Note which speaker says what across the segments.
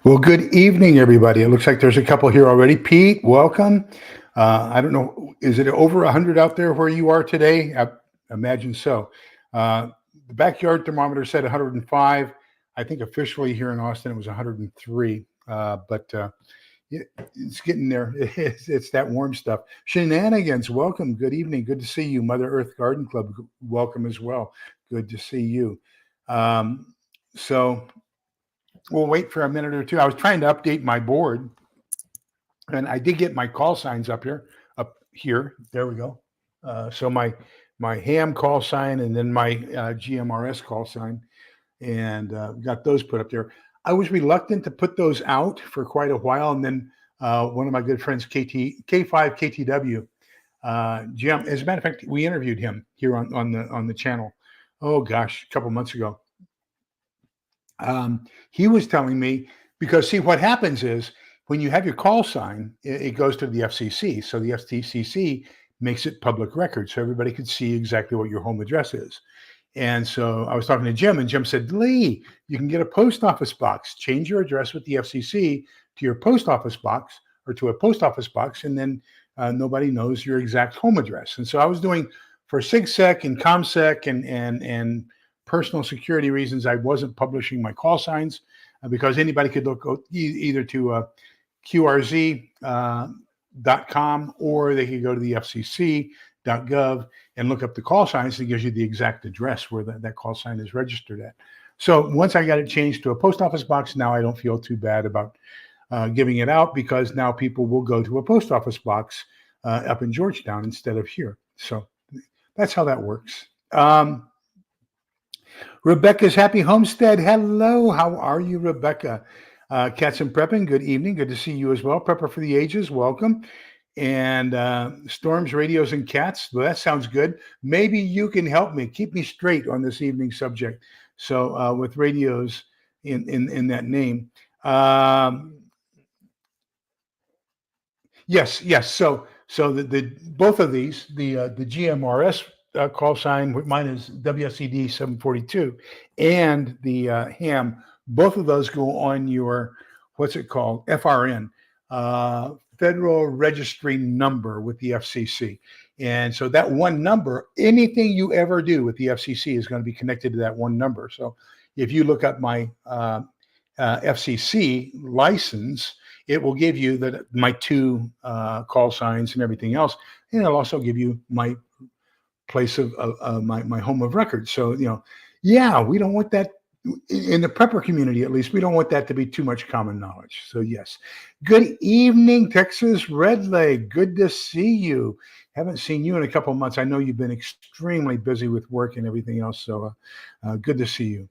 Speaker 1: Well, good evening, everybody. It looks like there's a couple here already. Pete, welcome. I don't know, is it over 100 out there where you are today? I imagine so. Uh, the backyard thermometer said 105. I think officially here in Austin it was 103. But it's getting there. It's that warm stuff. Shenanigans, welcome. Good evening. Good to see you. Mother Earth Garden Club, welcome as well. Good to see you. So we'll wait for a minute or two. I was trying to update my board, and I did get my call signs up here. There we go. So my ham call sign and then my GMRS call sign, and got those put up there. I was reluctant to put those out for quite a while, and then one of my good friends, K5 KTW, Jim. As a matter of fact, we interviewed him here on the channel. Oh gosh, a couple months ago. He was telling me, because see what happens is when you have your call sign, it goes to the FCC. So the FCC makes it public record, so everybody could see exactly what your home address is. And so I was talking to Jim, and Jim said, Lee, you can get a post office box, change your address with the FCC to your post office box or to a post office box, and then nobody knows your exact home address. And so I was doing, for SigSec and ComSec and personal security reasons, I wasn't publishing my call signs because anybody could look either to QRZ.com or they could go to the FCC.gov and look up the call signs. It gives you the exact address where that call sign is registered at. So once I got it changed to a post office box, now I don't feel too bad about giving it out, because now people will go to a post office box up in Georgetown instead of here. So that's how that works. Rebecca's Happy Homestead. Hello. How are you, Rebecca? Cats and Prepping. Good evening. Good to see you as well. Prepper for the Ages. Welcome. And Storms, Radios, and Cats. Well, that sounds good. Maybe you can help me. Keep me straight on this evening's subject. So with radios in that name. Yes. So the both of these, the GMRS call sign, mine is WSED 742, and the ham, both of those go on your, what's it called, FRN, Federal Registry Number with the FCC. And so that one number, anything you ever do with the FCC is going to be connected to that one number. So if you look up my FCC license, it will give you my two call signs and everything else. And it'll also give you my place of my home of record. So, yeah, we don't want that in the prepper community, at least. We don't want that to be too much common knowledge. So yes. Good evening, Texas Redleg. Good to see you. Haven't seen you in a couple of months. I know you've been extremely busy with work and everything else. So good to see you.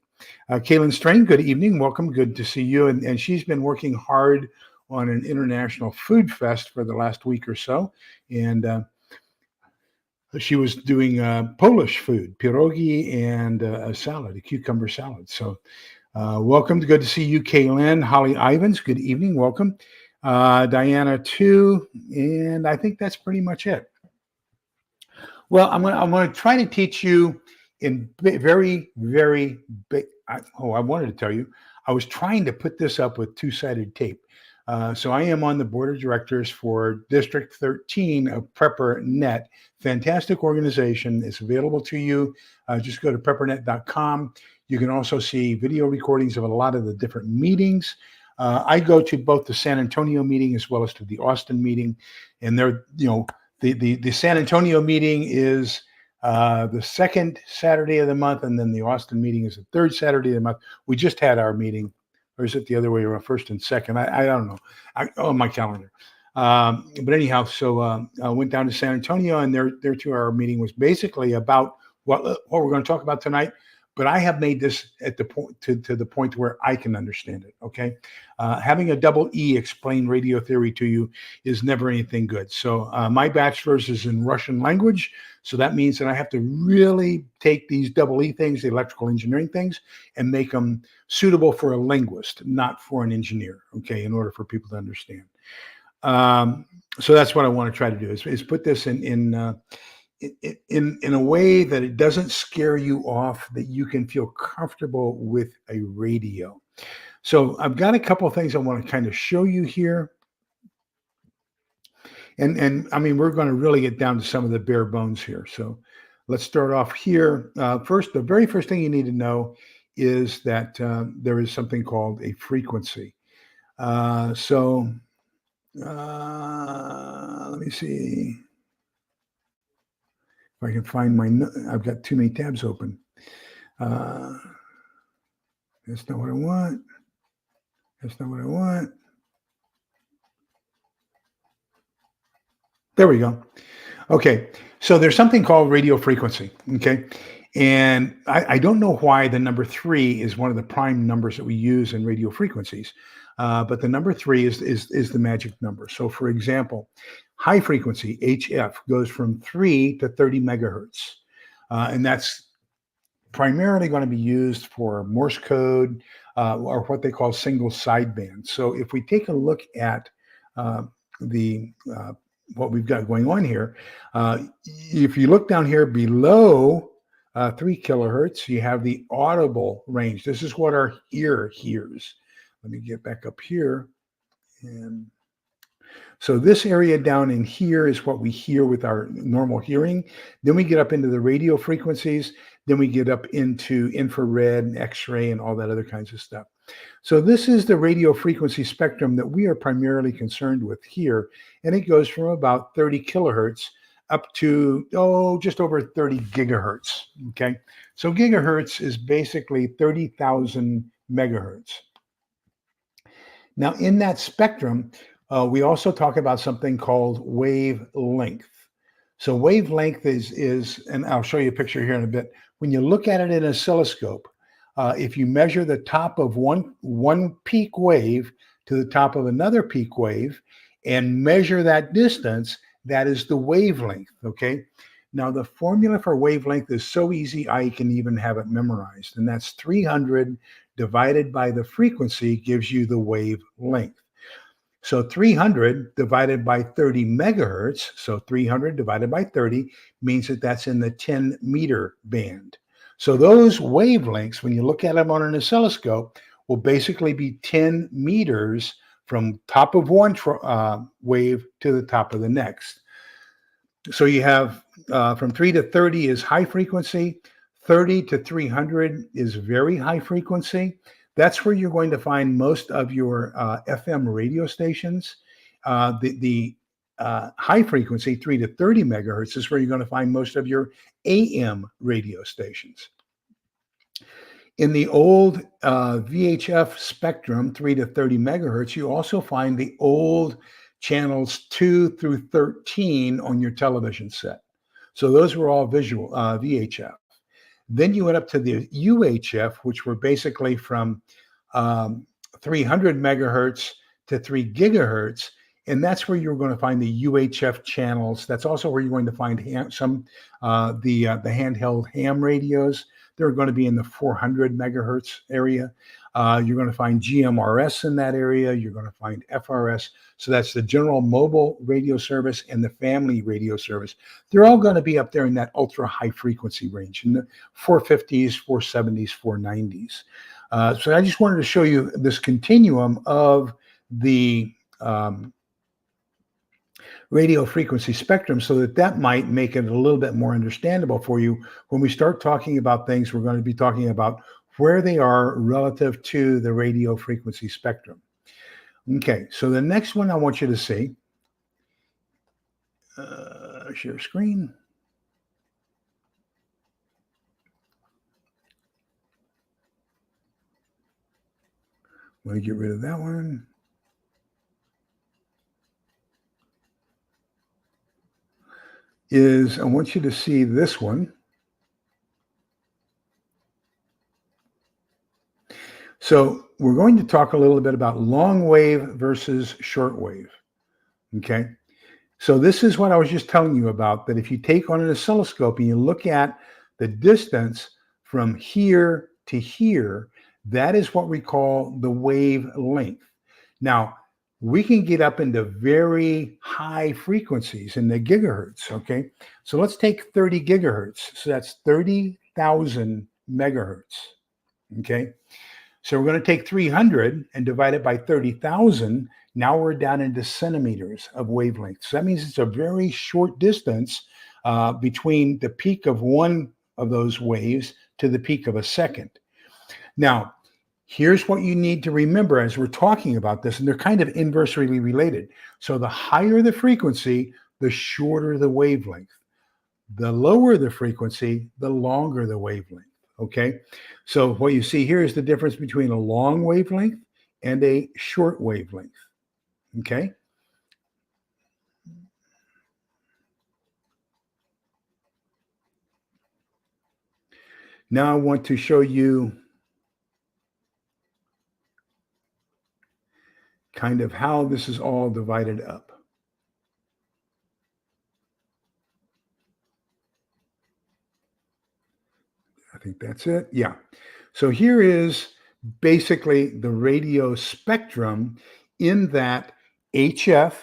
Speaker 1: Kaylin Strain, good evening. Welcome. Good to see you. And she's been working hard on an international food fest for the last week or so. And she was doing Polish food, pierogi, and a salad, a cucumber salad. So welcome. Good to see you, Kaylin. Holly Ivans, good evening. Welcome. Diana, too. And I think that's pretty much it. Well, I'm going to try to teach you in very, very big. I wanted to tell you, I was trying to put this up with two-sided tape. So I am on the board of directors for District 13 of PrepperNet. Fantastic organization. It's available to you. Just go to preppernet.com. You can also see video recordings of a lot of the different meetings. I go to both the San Antonio meeting as well as to the Austin meeting. And they're, the San Antonio meeting is the second Saturday of the month, and then the Austin meeting is the third Saturday of the month. We just had our meeting. Or is it the other way around, first and second? I don't know. On my calendar. But anyhow, so I went down to San Antonio, and their 2-hour meeting was basically about what we're going to talk about tonight. But I have made this at the point to the point where I can understand it. Okay, having a double E explain radio theory to you is never anything good. So my bachelor's is in Russian language, so that means that I have to really take these double E things, the electrical engineering things, and make them suitable for a linguist, not for an engineer. Okay, in order for people to understand. So that's what I want to try to do is put this in a way that it doesn't scare you off, that you can feel comfortable with a radio. So I've got a couple of things I want to kind of show you here. And I mean, we're going to really get down to some of the bare bones here. So let's start off here. First, the very first thing you need to know is that there is something called a frequency. So let me see if I can find my, I've got too many tabs open. That's not what I want. That's not what I want. There we go. Okay, so there's something called radio frequency. Okay, and I don't know why the number 3 is one of the prime numbers that we use in radio frequencies, but the number 3 is the magic number. So, for example, high frequency HF goes from 3 to 30 megahertz, and that's primarily going to be used for Morse code or what they call single sideband. So, if we take a look at the what we've got going on here. If you look down here below 3 kilohertz, you have the audible range. This is what our ear hears. Let me get back up here. And so this area down in here is what we hear with our normal hearing. Then we get up into the radio frequencies. Then we get up into infrared and X-ray and all that other kinds of stuff. So this is the radio frequency spectrum that we are primarily concerned with here. And it goes from about 30 kilohertz up to, just over 30 gigahertz. Okay. So gigahertz is basically 30,000 megahertz. Now, in that spectrum, we also talk about something called wavelength. So wavelength is, and I'll show you a picture here in a bit. When you look at it in an oscilloscope, if you measure the top of one peak wave to the top of another peak wave and measure that distance, that is the wavelength, okay? Now, the formula for wavelength is so easy, I can even have it memorized, and that's 300 divided by the frequency gives you the wavelength. So 300 divided by 30 megahertz, so 300 divided by 30 means that that's in the 10 meter band. So those wavelengths, when you look at them on an oscilloscope, will basically be 10 meters from top of one wave to the top of the next. So you have from 3 to 30 is high frequency, 30 to 300 is very high frequency. That's where you're going to find most of your FM radio stations. The high frequency, 3 to 30 megahertz, is where you're going to find most of your AM radio stations. In the old VHF spectrum, 3 to 30 megahertz, you also find the old channels 2 through 13 on your television set. So those were all visual VHF. Then you went up to the UHF, which were basically from 300 megahertz to 3 gigahertz. And that's where you're going to find the UHF channels. That's also where you're going to find the handheld ham radios. They're going to be in the 400 megahertz area. You're going to find GMRS in that area. You're going to find FRS. So that's the general mobile radio service and the family radio service. They're all going to be up there in that ultra high frequency range in the 450s, 470s, 490s. So I just wanted to show you this continuum of the radio frequency spectrum so that might make it a little bit more understandable for you when we start talking about things. We're going to be talking about where they are relative to the radio frequency spectrum. Okay, so the next one I want you to see, share screen. Let me get rid of that one. I want you to see this one. So we're going to talk a little bit about long wave versus short wave. Okay. So this is what I was just telling you about, that if you take on an oscilloscope and you look at the distance from here to here, that is what we call the wavelength. Now, we can get up into very high frequencies in the gigahertz, okay? So let's take 30 gigahertz. So that's 30,000 megahertz, okay? So we're going to take 300 and divide it by 30,000. Now we're down into centimeters of wavelength. So that means it's a very short distance between the peak of one of those waves to the peak of a second. Now, here's what you need to remember as we're talking about this, and they're kind of inversely related. So the higher the frequency, the shorter the wavelength. The lower the frequency, the longer the wavelength. Okay. So what you see here is the difference between a long wavelength and a short wavelength. Okay. Now I want to show you kind of how this is all divided up. I think that's it. Yeah. So here is basically the radio spectrum in that HF,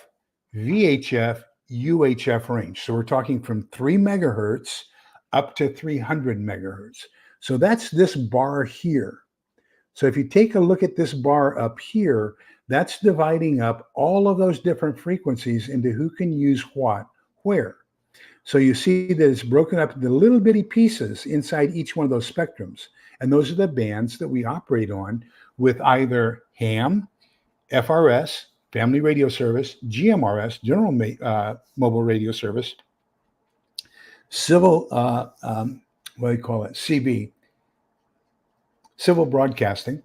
Speaker 1: VHF, UHF range. So we're talking from 3 megahertz up to 300 megahertz. So that's this bar here. So if you take a look at this bar up here, that's dividing up all of those different frequencies into who can use what, where. So you see that it's broken up into little bitty pieces inside each one of those spectrums. And those are the bands that we operate on with either ham, FRS, Family Radio Service, GMRS, General Mobile Radio Service, Civil, what do you call it? CB, Civil Broadcasting.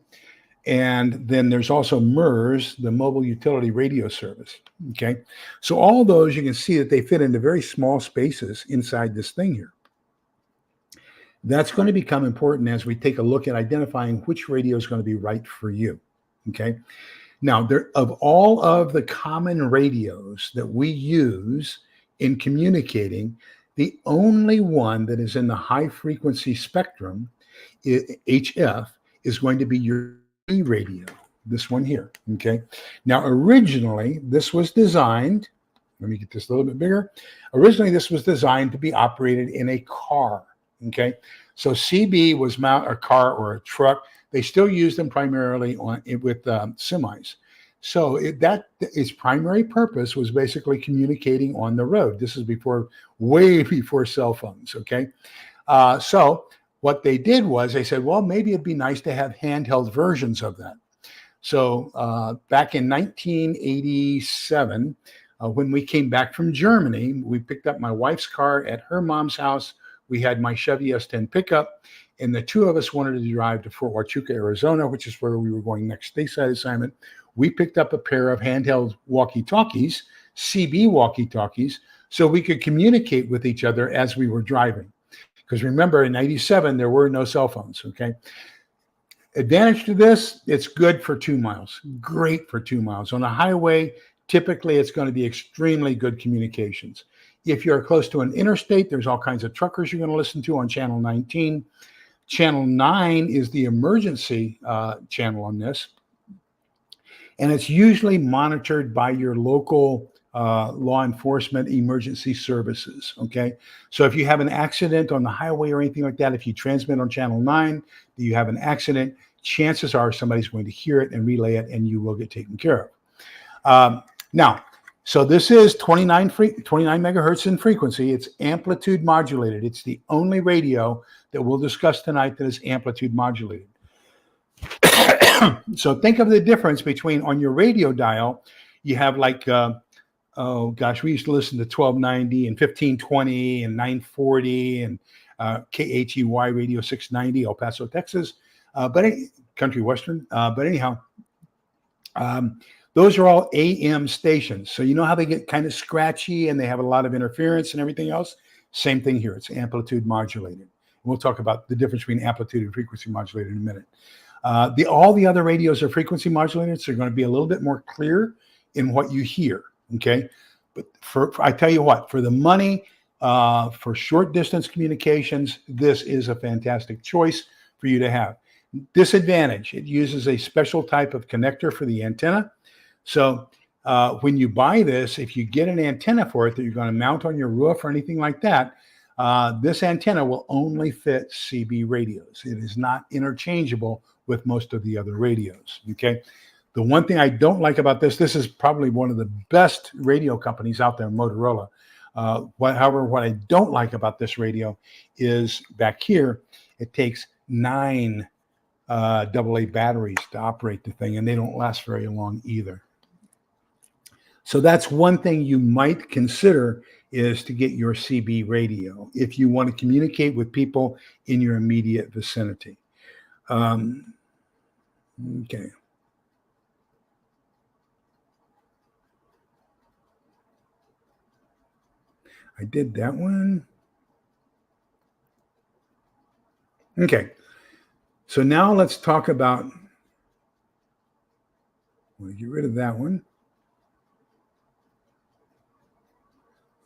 Speaker 1: And then there's also MERS, the Mobile Utility Radio Service. Okay. So all those, you can see that they fit into very small spaces inside this thing here. That's going to become important as we take a look at identifying which radio is going to be right for you. Okay. Now, of all of the common radios that we use in communicating, the only one that is in the high frequency spectrum, HF, is going to be your radio, this one here. Okay. Now, originally, this was designed, let me get this a little bit bigger. Originally, this was designed to be operated in a car. Okay. So CB was a car or a truck. They still use them primarily with semis. So its primary purpose was basically communicating on the road. This is way before cell phones. Okay. So what they did was they said, well, maybe it'd be nice to have handheld versions of that. So back in 1987, when we came back from Germany, we picked up my wife's car at her mom's house. We had my Chevy S10 pickup, and the two of us wanted to drive to Fort Huachuca, Arizona, which is where we were going next stateside assignment. We picked up a pair of handheld walkie-talkies, CB walkie-talkies, so we could communicate with each other as we were driving. Because remember, in 87, there were no cell phones, okay? Advantage to this, it's good for 2 miles. Great for 2 miles. On a highway, typically it's going to be extremely good communications. If you're close to an interstate, there's all kinds of truckers you're going to listen to on Channel 19. Channel 9 is the emergency channel on this. And it's usually monitored by your local law enforcement emergency services, okay? So if you have an accident on the highway or anything like that, if you transmit on Channel 9 that you have an accident, chances are somebody's going to hear it and relay it, and you will get taken care of. Now, so this is 29 megahertz in frequency. It's amplitude modulated. It's the only radio that we'll discuss tonight that is amplitude modulated. So think of the difference between on your radio dial, you have like, oh gosh, we used to listen to 1290 and 1520 and 940 and KHEY Radio 690, El Paso, Texas, country western. But anyhow, those are all AM stations. So you know how they get kind of scratchy and they have a lot of interference and everything else? Same thing here. It's amplitude modulated. We'll talk about the difference between amplitude and frequency modulated in a minute. All the other radios are frequency modulated, so they're going to be a little bit more clear in what you hear, okay? But I tell you what, for the money, for short distance communications, this is a fantastic choice for you to have. Disadvantage, it uses a special type of connector for the antenna. So when you buy this, if you get an antenna for it that you're going to mount on your roof or anything like that, this antenna will only fit CB radios. It is not interchangeable with most of the other radios. Okay. The one thing I don't like about this is probably one of the best radio companies out there, Motorola. However, what I don't like about this radio is back here, it takes 9 AA batteries to operate the thing, and they don't last very long either. So that's one thing you might consider, is to get your CB radio if you want to communicate with people in your immediate vicinity. Okay. I did that one. Okay. So now let's talk about, we'll get rid of that one.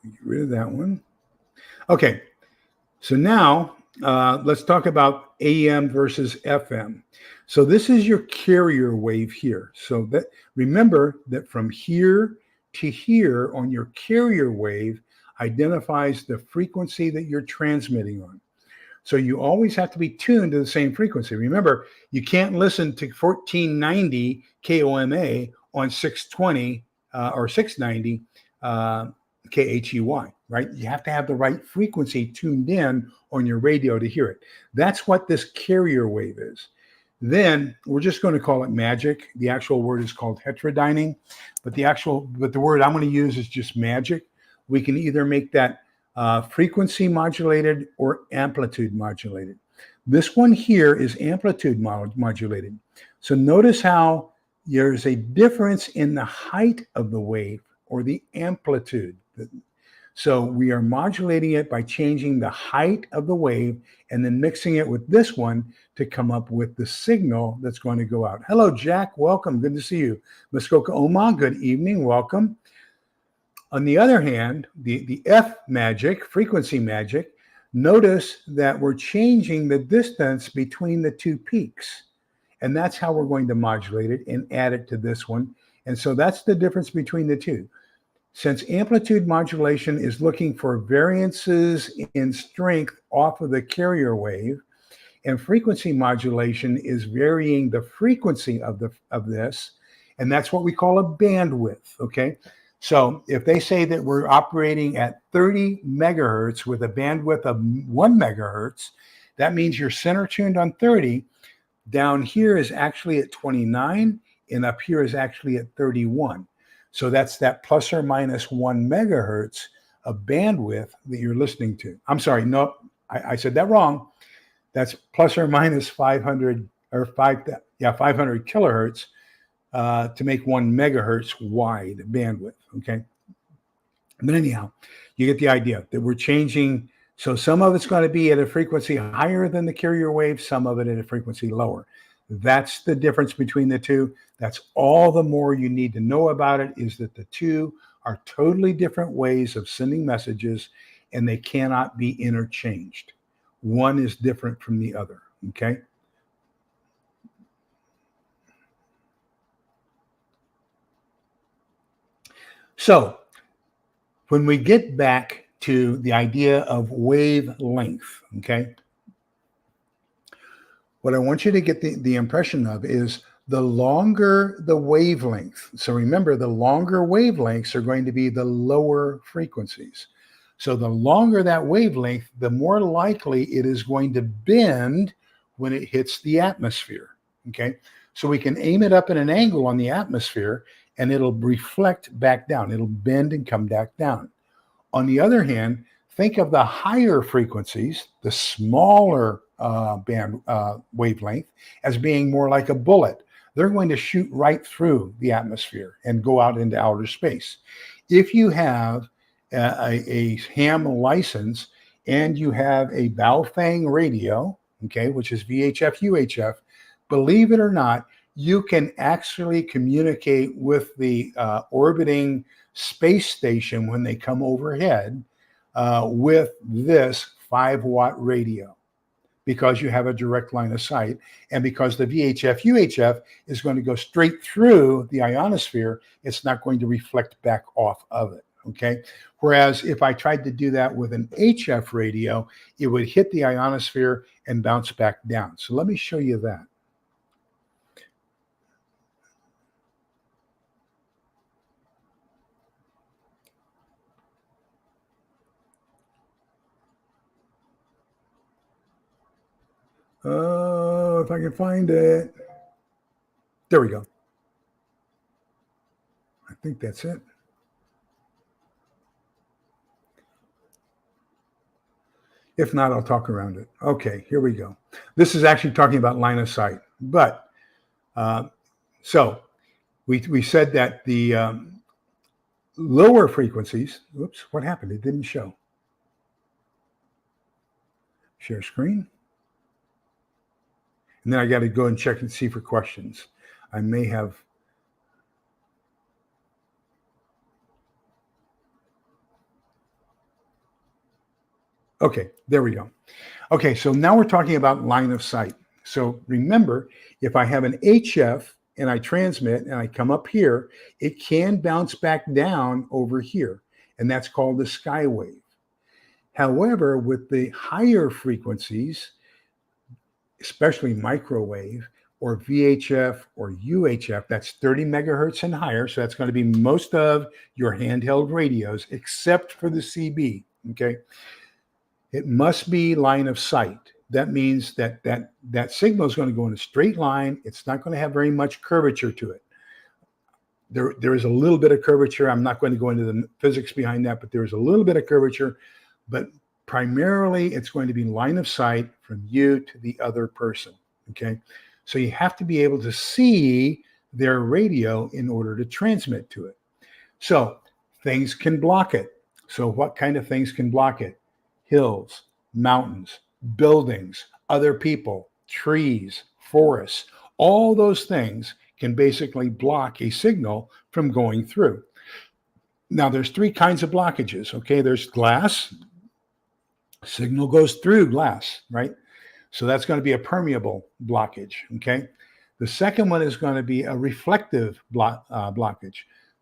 Speaker 1: Get rid of that one. Okay. So now let's talk about AM versus FM. So this is your carrier wave here. So that, remember that from here to here on your carrier wave identifies the frequency that you're transmitting on. So you always have to be tuned to the same frequency. Remember, you can't listen to 1490 KOMA on 620 or 690 KHEY, right? You have to have the right frequency tuned in on your radio to hear it. That's what this carrier wave is. Then we're just going to call it magic. The actual word is called heterodyning, but the word I'm going to use is just magic. We can either make that frequency modulated or amplitude modulated. This one here is amplitude modulated. So notice how there's a difference in the height of the wave or the amplitude. So we are modulating it by changing the height of the wave and then mixing it with this one to come up with the signal that's going to go out. Hello, Jack. Welcome. Good to see you. Muskoka Oma, good evening. Welcome. On the other hand, the F magic, frequency magic, notice that we're changing the distance between the two peaks. And that's how we're going to modulate it and add it to this one. And so that's the difference between the two. Since amplitude modulation is looking for variances in strength off of the carrier wave, and frequency modulation is varying the frequency of this, and that's what we call a bandwidth, okay? So if they say that we're operating at 30 megahertz with a bandwidth of 1 megahertz, that means you're center tuned on 30. Down here is actually at 29, and up here is actually at 31. So that's that plus or minus 1 megahertz of bandwidth that you're listening to. I'm sorry, no, I said that wrong. That's plus or minus 500 kilohertz to make 1 megahertz wide bandwidth, okay? But anyhow, you get the idea that we're changing. So some of it's going to be at a frequency higher than the carrier wave, some of it at a frequency lower. That's the difference between the two. That's all the more you need to know about it, is that the two are totally different ways of sending messages, and they cannot be interchanged. One is different from the other, okay? So when we get back to the idea of wavelength, okay, what I want you to get the impression of is the longer the wavelength. So remember, the longer wavelengths are going to be the lower frequencies. So the longer that wavelength, the more likely it is going to bend when it hits the atmosphere, okay? So we can aim it up at an angle on the atmosphere and it'll reflect back down. It'll bend and come back down. On the other hand, think of the higher frequencies, the smaller wavelength, as being more like a bullet. They're going to shoot right through the atmosphere and go out into outer space. If you have a ham license and you have a Baofeng radio, okay, which is VHF, UHF, believe it or not, you can actually communicate with the orbiting space station when they come overhead with this 5-watt radio, because you have a direct line of sight, and because the VHF, UHF is going to go straight through the ionosphere, it's not going to reflect back off of it, okay? Whereas if I tried to do that with an HF radio, it would hit the ionosphere and bounce back down. So let me show you that. Oh, if I can find it. There we go. I think that's it. If not, I'll talk around it. Okay, here we go. This is actually talking about line of sight. But uh, so we said that the lower frequencies, oops, what happened? It didn't show. Share screen. And then I got to go and check and see for questions. I may have. Okay, there we go. Okay, so now we're talking about line of sight. So remember, if I have an HF and I transmit and I come up here, it can bounce back down over here, and that's called the skywave. However, with the higher frequencies, especially microwave or VHF or UHF, that's 30 megahertz and higher. So that's going to be most of your handheld radios, except for the CB. Okay. It must be line of sight. That means that signal is going to go in a straight line. It's not going to have very much curvature to it. There is a little bit of curvature. I'm not going to go into the physics behind that, but there's a little bit of curvature. But primarily, it's going to be line of sight from you to the other person. Okay, so you have to be able to see their radio in order to transmit to it. So things can block it. So what kind of things can block it? Hills, mountains, buildings, other people, trees, forests, all those things can basically block a signal from going through. Now, there's three kinds of blockages. Okay, there's glass. Signal goes through glass, right? So that's going to be a permeable blockage. Okay. The second one is going to be a reflective blockage.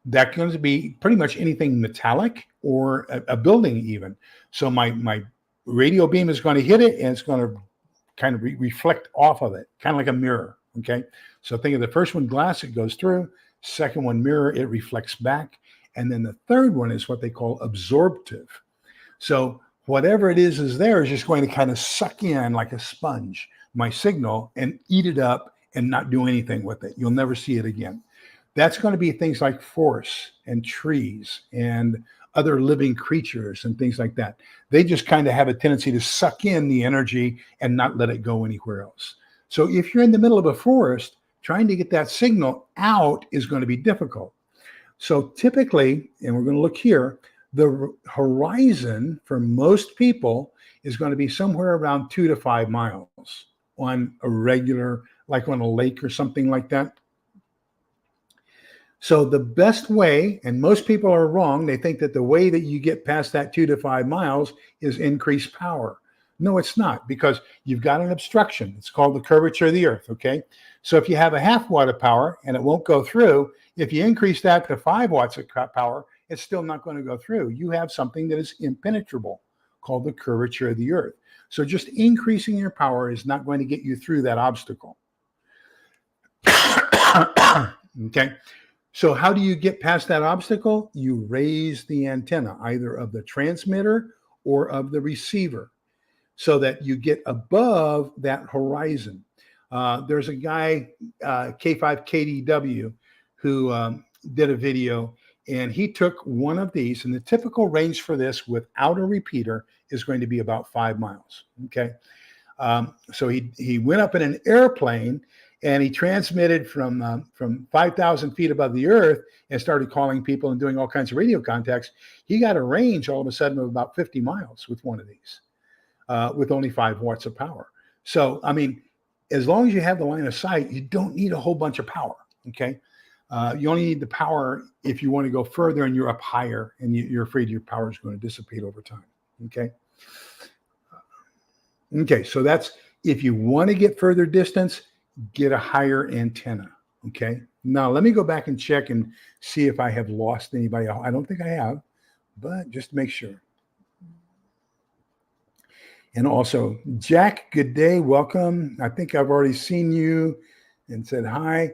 Speaker 1: That's going to be pretty much anything metallic or a building even. So my radio beam is going to hit it and it's going to kind of reflect off of it, kind of like a mirror. Okay. So think of the first one, glass, it goes through. Second one, mirror, it reflects back. And then the third one is what they call absorptive. So whatever it is there is just going to kind of suck in like a sponge my signal and eat it up and not do anything with it. You'll never see it again. That's going to be things like forests and trees and other living creatures and things like that. They just kind of have a tendency to suck in the energy and not let it go anywhere else. So if you're in the middle of a forest, trying to get that signal out is going to be difficult. So typically, and we're going to look here, the horizon for most people is going to be somewhere around 2 to 5 miles on a regular, like on a lake or something like that. So the best way, and most people are wrong, they think that the way that you get past that 2 to 5 miles is increased power. No, it's not, because you've got an obstruction. It's called the curvature of the earth, okay? So if you have a half watt of power and it won't go through, if you increase that to 5 watts of power, it's still not going to go through. You have something that is impenetrable called the curvature of the earth. So just increasing your power is not going to get you through that obstacle. Okay. So how do you get past that obstacle? You raise the antenna, either of the transmitter or of the receiver, so that you get above that horizon. There's a guy, K5KDW, who did a video, and he took one of these, and the typical range for this without a repeater is going to be about 5 miles. Okay. So he went up in an airplane and he transmitted from 5,000 feet above the earth and started calling people and doing all kinds of radio contacts. He got a range all of a sudden of about 50 miles with one of these, with only 5 watts of power. So, I mean, as long as you have the line of sight, you don't need a whole bunch of power. Okay. You only need the power if you want to go further and you're up higher and you're afraid your power is going to dissipate over time. Okay. Okay. So that's, if you want to get further distance, get a higher antenna. Okay. Now let me go back and check and see if I have lost anybody. I don't think I have, but just to make sure. And also, Jack, good day. Welcome. I think I've already seen you and said hi.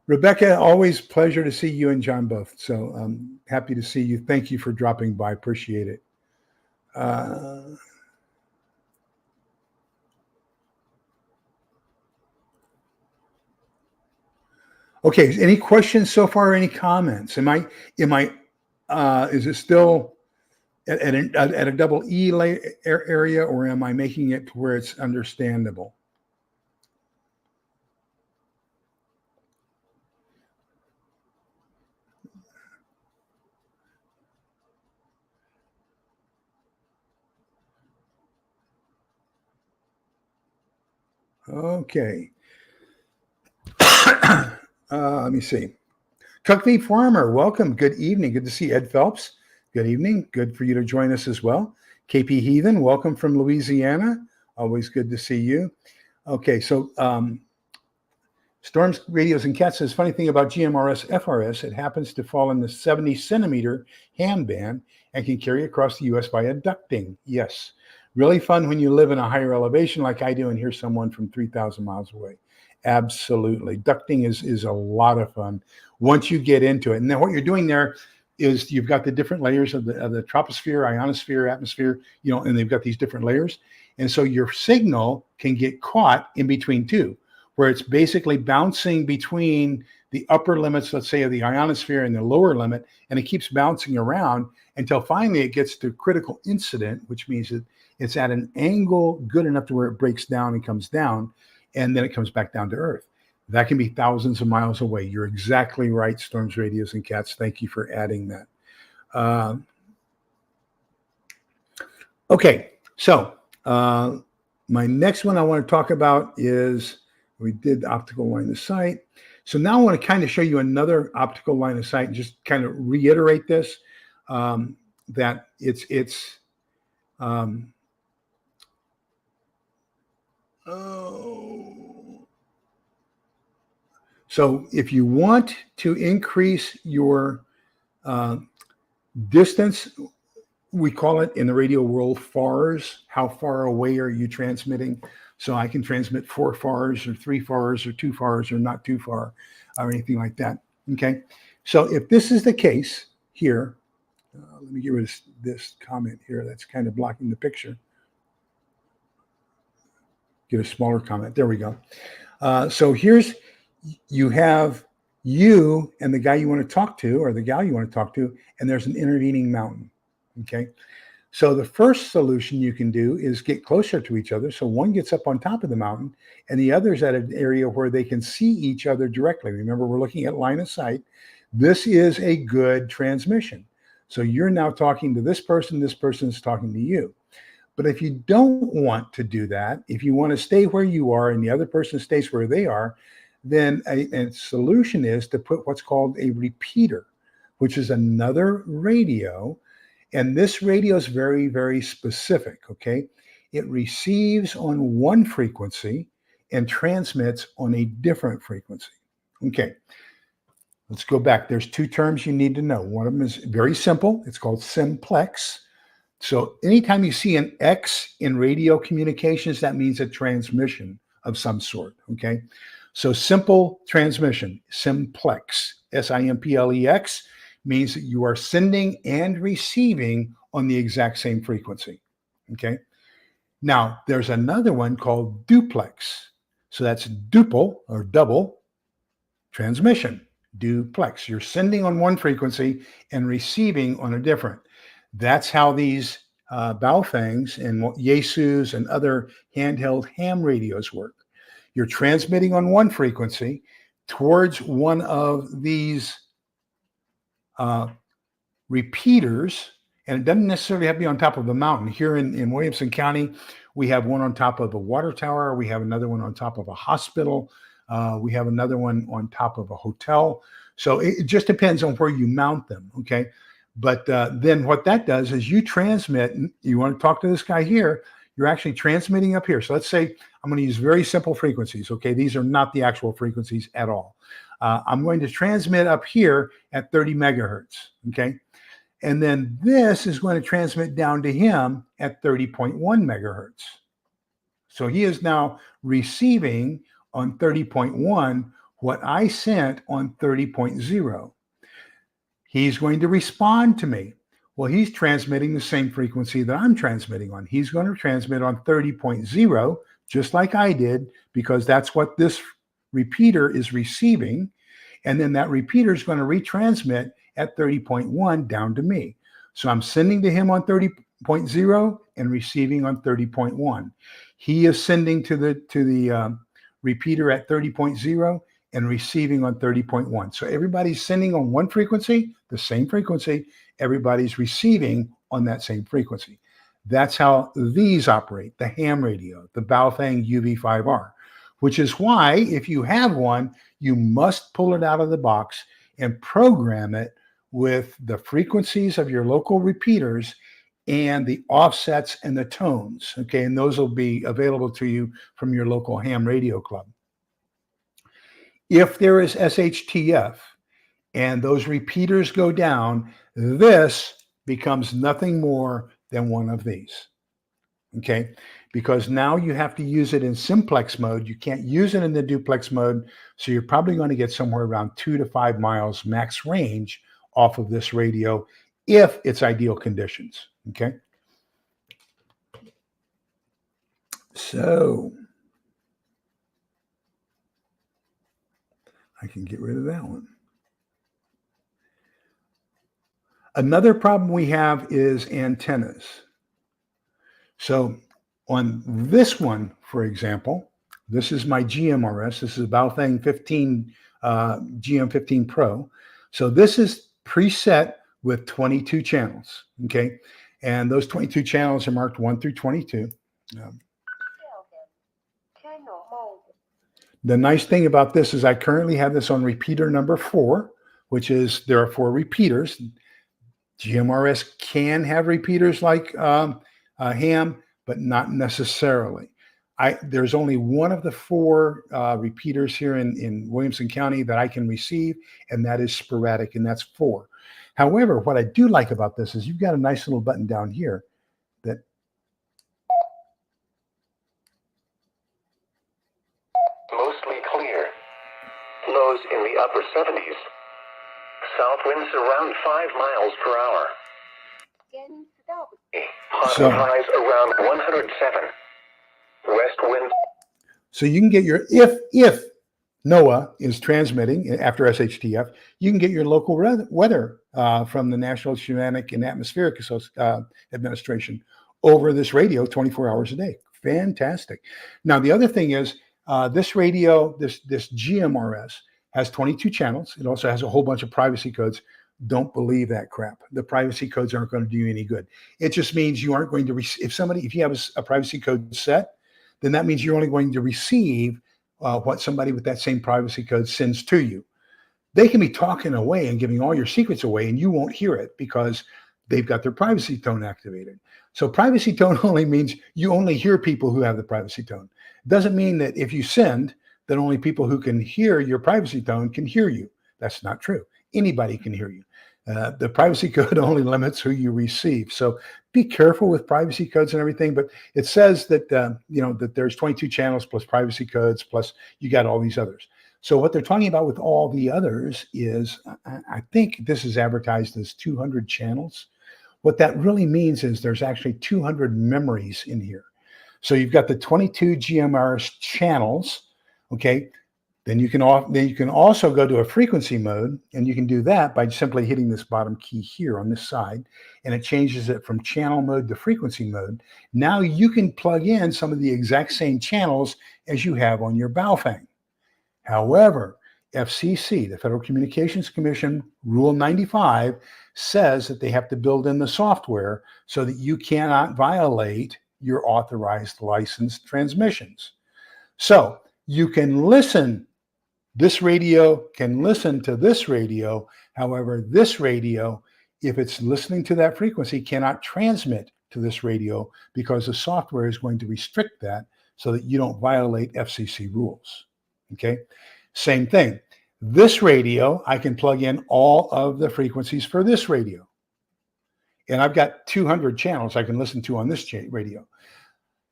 Speaker 1: Rebecca, always pleasure to see you and John both. So I'm happy to see you. Thank you for dropping by. Appreciate it. Okay. Any questions so far? Any comments? Is it still at a double E area, or am I making it to where it's understandable? Okay. Let me see. Cuckney Farmer, welcome. Good evening. Good to see Ed Phelps. Good evening. Good for you to join us as well. KP Heathen, welcome from Louisiana. Always good to see you. Okay, so Storms, Radios, and Cats says, funny thing about GMRS FRS, it happens to fall in the 70 centimeter ham band and can carry across the U.S. via ducting. Yes. Really fun when you live in a higher elevation like I do and hear someone from 3,000 miles away. Absolutely. Ducting is a lot of fun once you get into it. And then what you're doing there is you've got the different layers of the troposphere, ionosphere, atmosphere, and they've got these different layers. And so your signal can get caught in between two, where it's basically bouncing between the upper limits, let's say, of the ionosphere and the lower limit, and it keeps bouncing around until finally it gets to critical incident, which means that it's at an angle good enough to where it breaks down and comes down, and then it comes back down to Earth. That can be thousands of miles away. You're exactly right, Storms, Radios, and Cats. Thank you for adding that. Okay, so my next one I want to talk about is, we did optical line of sight. So now I want to kind of show you another optical line of sight and just kind of reiterate this, that so if you want to increase your distance, we call it in the radio world FARs. How far away are you transmitting? So I can transmit 4 FARs or 3 FARs or 2 FARs or not too far or anything like that. Okay. So if this is the case here, let me get rid of this comment here. That's kind of blocking the picture. Get a smaller comment. There we go. So you have you and the guy you want to talk to, or the gal you want to talk to, and there's an intervening mountain. Okay. So the first solution you can do is get closer to each other. So one gets up on top of the mountain and the other's at an area where they can see each other directly. Remember, we're looking at line of sight. This is a good transmission. So you're now talking to this person's talking to you. But if you don't want to do that, if you want to stay where you are and the other person stays where they are, then a solution is to put what's called a repeater, which is another radio. And this radio is very, very specific, okay? It receives on one frequency and transmits on a different frequency. Okay, let's go back. There's 2 terms you need to know. One of them is very simple. It's called simplex. So anytime you see an X in radio communications, that means a transmission of some sort, okay? So simple transmission, simplex, S-I-M-P-L-E-X, means that you are sending and receiving on the exact same frequency, okay? Now, there's another one called duplex. So that's duple or double transmission, duplex. You're sending on one frequency and receiving on a different. That's how these Baofangs and Yaesus and other handheld ham radios work. You're transmitting on one frequency towards one of these repeaters, and it doesn't necessarily have to be on top of a mountain. Here in Williamson County, we have one on top of a water tower. We have another one on top of a hospital. We have another one on top of a hotel. So it just depends on where you mount them, okay? But then what that does is you transmit, you want to talk to this guy here, you're actually transmitting up here. So let's say I'm going to use very simple frequencies, okay? These are not the actual frequencies at all. I'm going to transmit up here at 30 megahertz, okay? And then this is going to transmit down to him at 30.1 megahertz. So he is now receiving on 30.1 what I sent on 30.0. He's going to respond to me. Well, he's transmitting the same frequency that I'm transmitting on. He's going to transmit on 30.0, just like I did, because that's what this repeater is receiving. And then that repeater is going to retransmit at 30.1 down to me. So I'm sending to him on 30.0 and receiving on 30.1. He is sending to the repeater at 30.0 and receiving on 30.1. So everybody's sending on one frequency, the same frequency. Everybody's receiving on that same frequency. That's how these operate, the ham radio, the Baofeng UV5R, which is why if you have one, you must pull it out of the box and program it with the frequencies of your local repeaters and the offsets and the tones. Okay, and those will be available to you from your local ham radio club. If there is SHTF and those repeaters go down, this becomes nothing more than one of these. Okay, because now you have to use it in simplex mode. You can't use it in the duplex mode. So you're probably going to get somewhere around 2 to 5 miles max range off of this radio if it's ideal conditions. Okay. So I can get rid of that one. Another problem we have is antennas. So on this one, for example, this is my GMRS. This is a Baofeng 15 GM15 Pro. So this is preset with 22 channels. Okay, and those 22 channels are marked 1 through 22. The nice thing about this is I currently have this on repeater number 4, which is there are 4 repeaters. GMRS can have repeaters like ham, but not necessarily. There's only one of the 4 repeaters here in Williamson County that I can receive, and that is sporadic, and that's 4. However, what I do like about this is you've got a nice little button down here that
Speaker 2: mostly clear. Lows in the upper 70s. South winds around 5 miles per hour. Highs around 107. West wind.
Speaker 1: So you can get your, if NOAA is transmitting after SHTF, you can get your local weather from the National Oceanic and Atmospheric Administration over this radio 24 hours a day. Fantastic. Now, the other thing is this radio, this GMRS has 22 channels. It also has a whole bunch of privacy codes. Don't believe that crap. The privacy codes aren't going to do you any good. It just means you aren't going to receive, if you have a privacy code set, then that means you're only going to receive what somebody with that same privacy code sends to you. They can be talking away and giving all your secrets away, and you won't hear it because they've got their privacy tone activated. So privacy tone only means you only hear people who have the privacy tone. It doesn't mean that if you send, that only people who can hear your privacy tone can hear you. That's not true. Anybody can hear you. The privacy code only limits who you receive. So be careful with privacy codes and everything. But it says that that there's 22 channels plus privacy codes plus you got all these others. So what they're talking about with all the others is, I think this is advertised as 200 channels. What that really means is there's actually 200 memories in here. So you've got the 22 GMRS channels. Okay. Then you can also go to a frequency mode, and you can do that by simply hitting this bottom key here on this side, and it changes it from channel mode to frequency mode. Now you can plug in some of the exact same channels as you have on your Baofeng. However, FCC, the Federal Communications Commission, Rule 95, says that they have to build in the software so that you cannot violate your authorized licensed transmissions. So you can listen. This radio can listen to this radio. However, this radio, if it's listening to that frequency, cannot transmit to this radio because the software is going to restrict that so that you don't violate FCC rules. Okay. Same thing. This radio, I can plug in all of the frequencies for this radio. And I've got 200 channels I can listen to on this radio.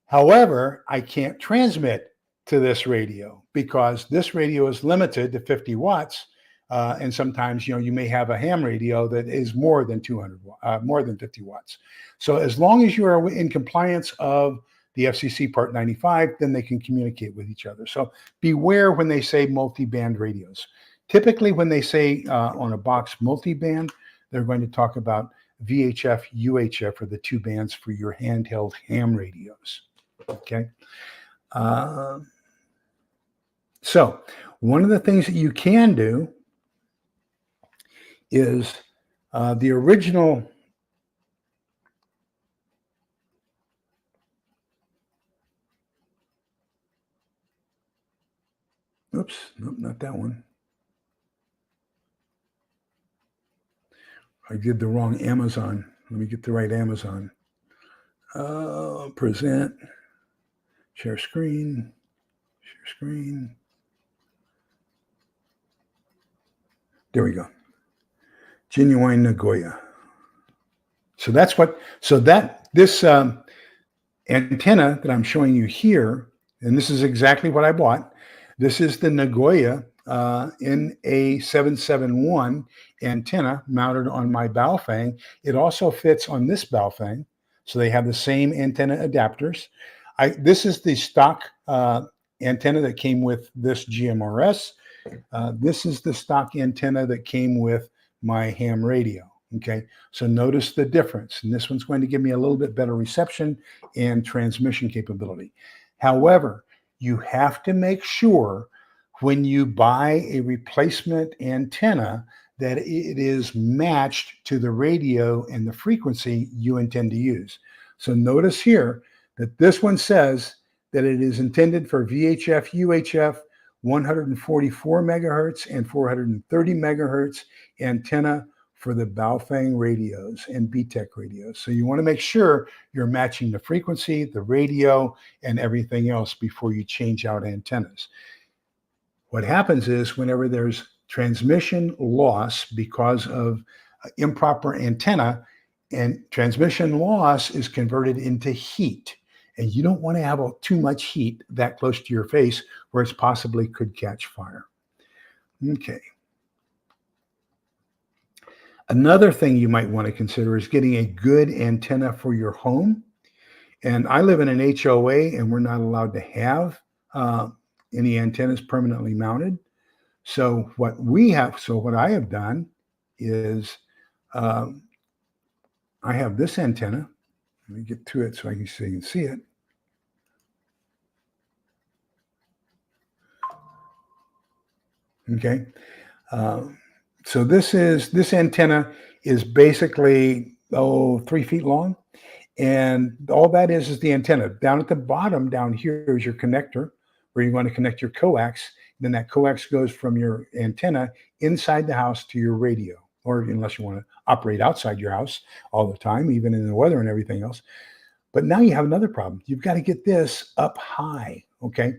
Speaker 1: However, I can't transmit to this radio because this radio is limited to 50 watts. And sometimes, you may have a ham radio that is more than 50 watts. So as long as you are in compliance of the FCC Part 95, then they can communicate with each other. So beware when they say multi-band radios. Typically, when they say on a box multiband, they're going to talk about VHF, UHF are the two bands for your handheld ham radios. Okay. So one of the things that you can do is the original. Oops, nope, not that one. I did the wrong Amazon. Let me get the right Amazon. Present, share screen. There we go. Genuine Nagoya. So that's what, so that this antenna that I'm showing you here, and this is exactly what I bought. This is the Nagoya NA771 antenna mounted on my Baofeng. It also fits on this Baofeng. So they have the same antenna adapters. This is the stock antenna that came with this GMRS. This is the stock antenna that came with my ham radio. Okay, so notice the difference. And this one's going to give me a little bit better reception and transmission capability. However, you have to make sure when you buy a replacement antenna that it is matched to the radio and the frequency you intend to use. So notice here that this one says that it is intended for VHF, UHF, 144 megahertz and 430 megahertz antenna for the Baofeng radios and BTEC radios. So you want to make sure you're matching the frequency, the radio, and everything else before you change out antennas. What happens is whenever there's transmission loss because of improper antenna, and transmission loss is converted into heat. And you don't want to have too much heat that close to your face where it possibly could catch fire. Okay. Another thing you might want to consider is getting a good antenna for your home. And I live in an HOA and we're not allowed to have any antennas permanently mounted. So what I have done is I have this antenna. Let me get to it so you can see it. Okay. So this antenna is basically 3 feet long, and all that is the antenna. Down at the bottom, down here is your connector, where you want to connect your coax. Then that coax goes from your antenna inside the house to your radio, or unless you want to operate outside your house all the time, even in the weather and everything else. But now you have another problem. You've got to get this up high. Okay.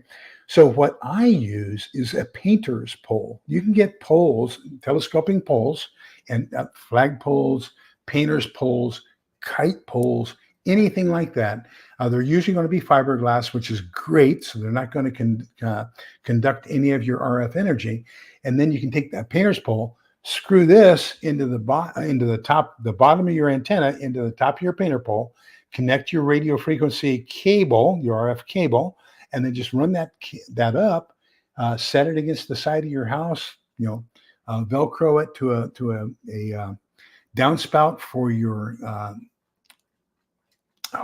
Speaker 1: So what I use is a painter's pole. You can get poles, telescoping poles, and flag poles, painter's poles, kite poles, anything like that. They're usually going to be fiberglass, which is great. So they're not going to conduct any of your RF energy. And then you can take that painter's pole, screw this into the bottom of your antenna, into the top of your painter pole, connect your radio frequency cable, your RF cable, and then just run that up, set it against the side of your house, Velcro it to a downspout for your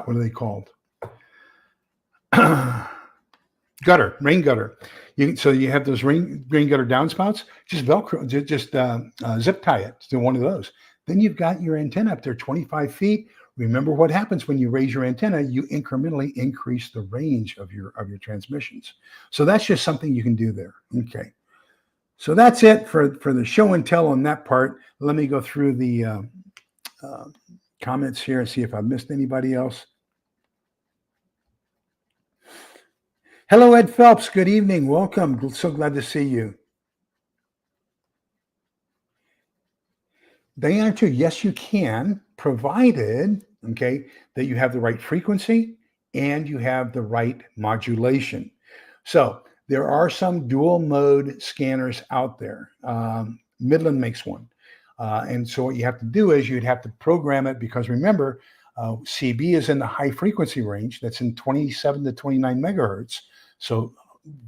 Speaker 1: what are they called? Gutter, rain gutter. So you have those rain gutter downspouts. Just Velcro, just zip tie it to one of those. Then you've got your antenna up there, 25 feet. Remember what happens when you raise your antenna, you incrementally increase the range of your transmissions. So that's just something you can do there. Okay. So that's it for the show and tell on that part. Let me go through the comments here and see if I've missed anybody else. Hello, Ed Phelps. Good evening. Welcome. So glad to see you. The answer, yes, you can, provided, okay, that you have the right frequency and you have the right modulation. So there are some dual mode scanners out there. Midland makes one. And so what you have to do is you'd have to program it because remember, CB is in the high frequency range. That's in 27 to 29 megahertz. So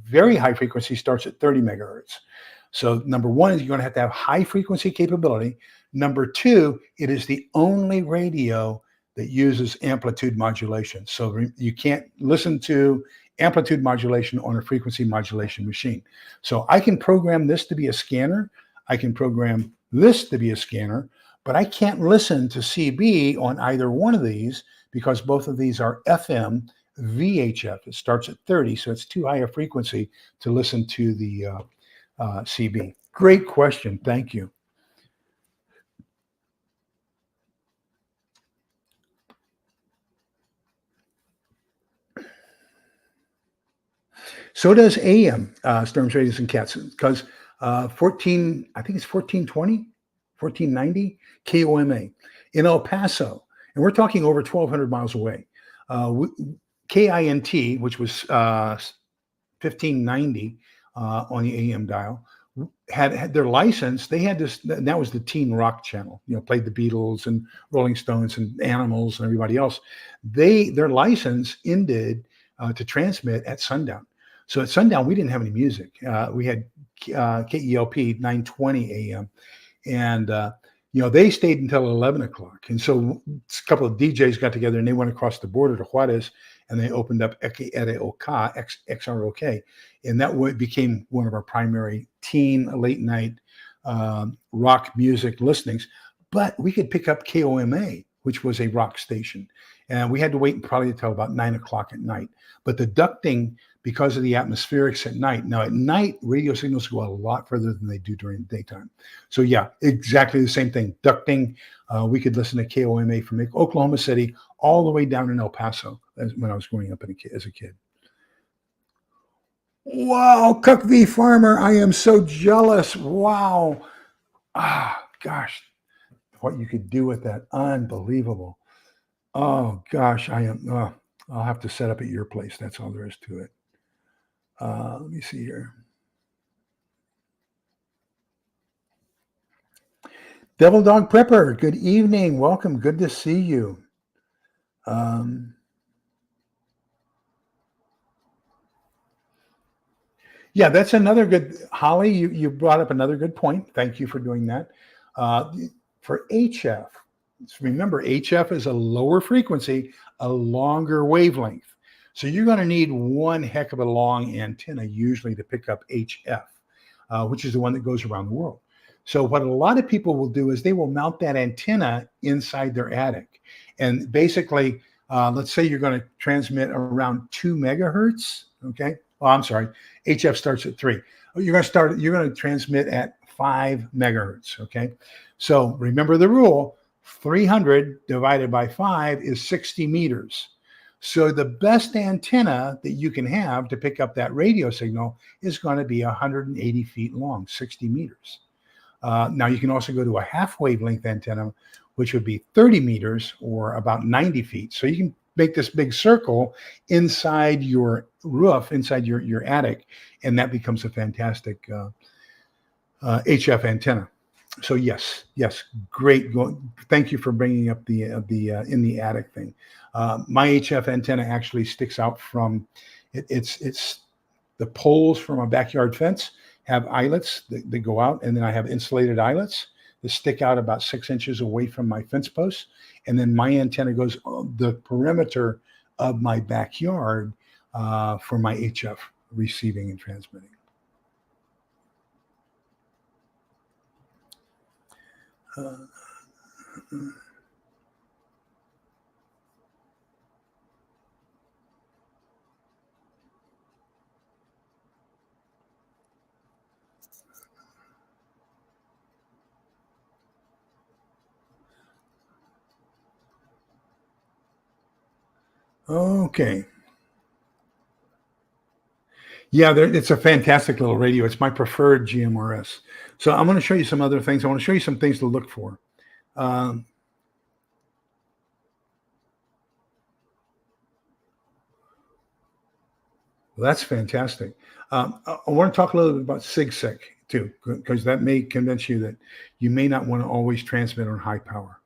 Speaker 1: very high frequency starts at 30 megahertz. So number one is you're going to have high frequency capability. Number two, it is the only radio that uses amplitude modulation. So you can't listen to amplitude modulation on a frequency modulation machine. So I can program this to be a scanner. I can program this to be a scanner, but I can't listen to CB on either one of these because both of these are FM VHF. It starts at 30, so it's too high a frequency to listen to the CB. Great question. Thank you. So does AM, Storms, Radios, and Cats, because 14, I think it's 1420, 1490 KOMA in El Paso. And we're talking over 1,200 miles away. KINT, which was 1590 on the AM dial, had their license. They had this, and that was the teen rock channel, played the Beatles and Rolling Stones and Animals and everybody else. Their license ended to transmit at sundown. So at sundown, we didn't have any music. We had KELP 920 AM, and they stayed until 11 o'clock. And so a couple of DJs got together and they went across the border to Juarez, and they opened up XROK, and that became one of our primary teen late night rock music listenings. But we could pick up KOMA, which was a rock station, and we had to wait probably until about 9 o'clock at night. But the ducting, because of the atmospherics at night. Now at night, radio signals go a lot further than they do during the daytime. So yeah, exactly the same thing. Ducting, we could listen to KOMA from Oklahoma City all the way down in El Paso when I was growing up as a kid. Wow, Cook v. Farmer, I am so jealous. Wow. Gosh, what you could do with that. Unbelievable. Oh gosh, I'll have to set up at your place. That's all there is to it. Let me see here. Devil Dog Prepper, good evening. Welcome. Good to see you. Yeah, that's another good, Holly, you brought up another good point. Thank you for doing that. For HF, remember, HF is a lower frequency, a longer wavelength. So you're going to need one heck of a long antenna usually to pick up HF, which is the one that goes around the world. So what a lot of people will do is they will mount that antenna inside their attic. And basically, let's say you're going to transmit around 2 megahertz. Okay. Oh, I'm sorry. HF starts at 3. You're going to transmit at 5 megahertz. Okay. So remember the rule, 300 divided by 5 is 60 meters. So the best antenna that you can have to pick up that radio signal is going to be 180 feet long, 60 meters. Now you can also go to a half wavelength antenna, which would be 30 meters or about 90 feet. So you can make this big circle inside your roof, inside your attic, and that becomes a fantastic HF antenna. So yes, great. Thank you for bringing up the in the attic thing. My HF antenna actually sticks out from it's the poles from a backyard fence have eyelets that go out, and then I have insulated eyelets that stick out about 6 inches away from my fence posts, and then my antenna goes on the perimeter of my backyard for my HF receiving and transmitting. Okay. Yeah, it's a fantastic little radio. It's my preferred GMRS. So I'm going to show you some other things. I want to show you some things to look for. Well, that's fantastic. I want to talk a little bit about SIGSEC too, because that may convince you that you may not want to always transmit on high power.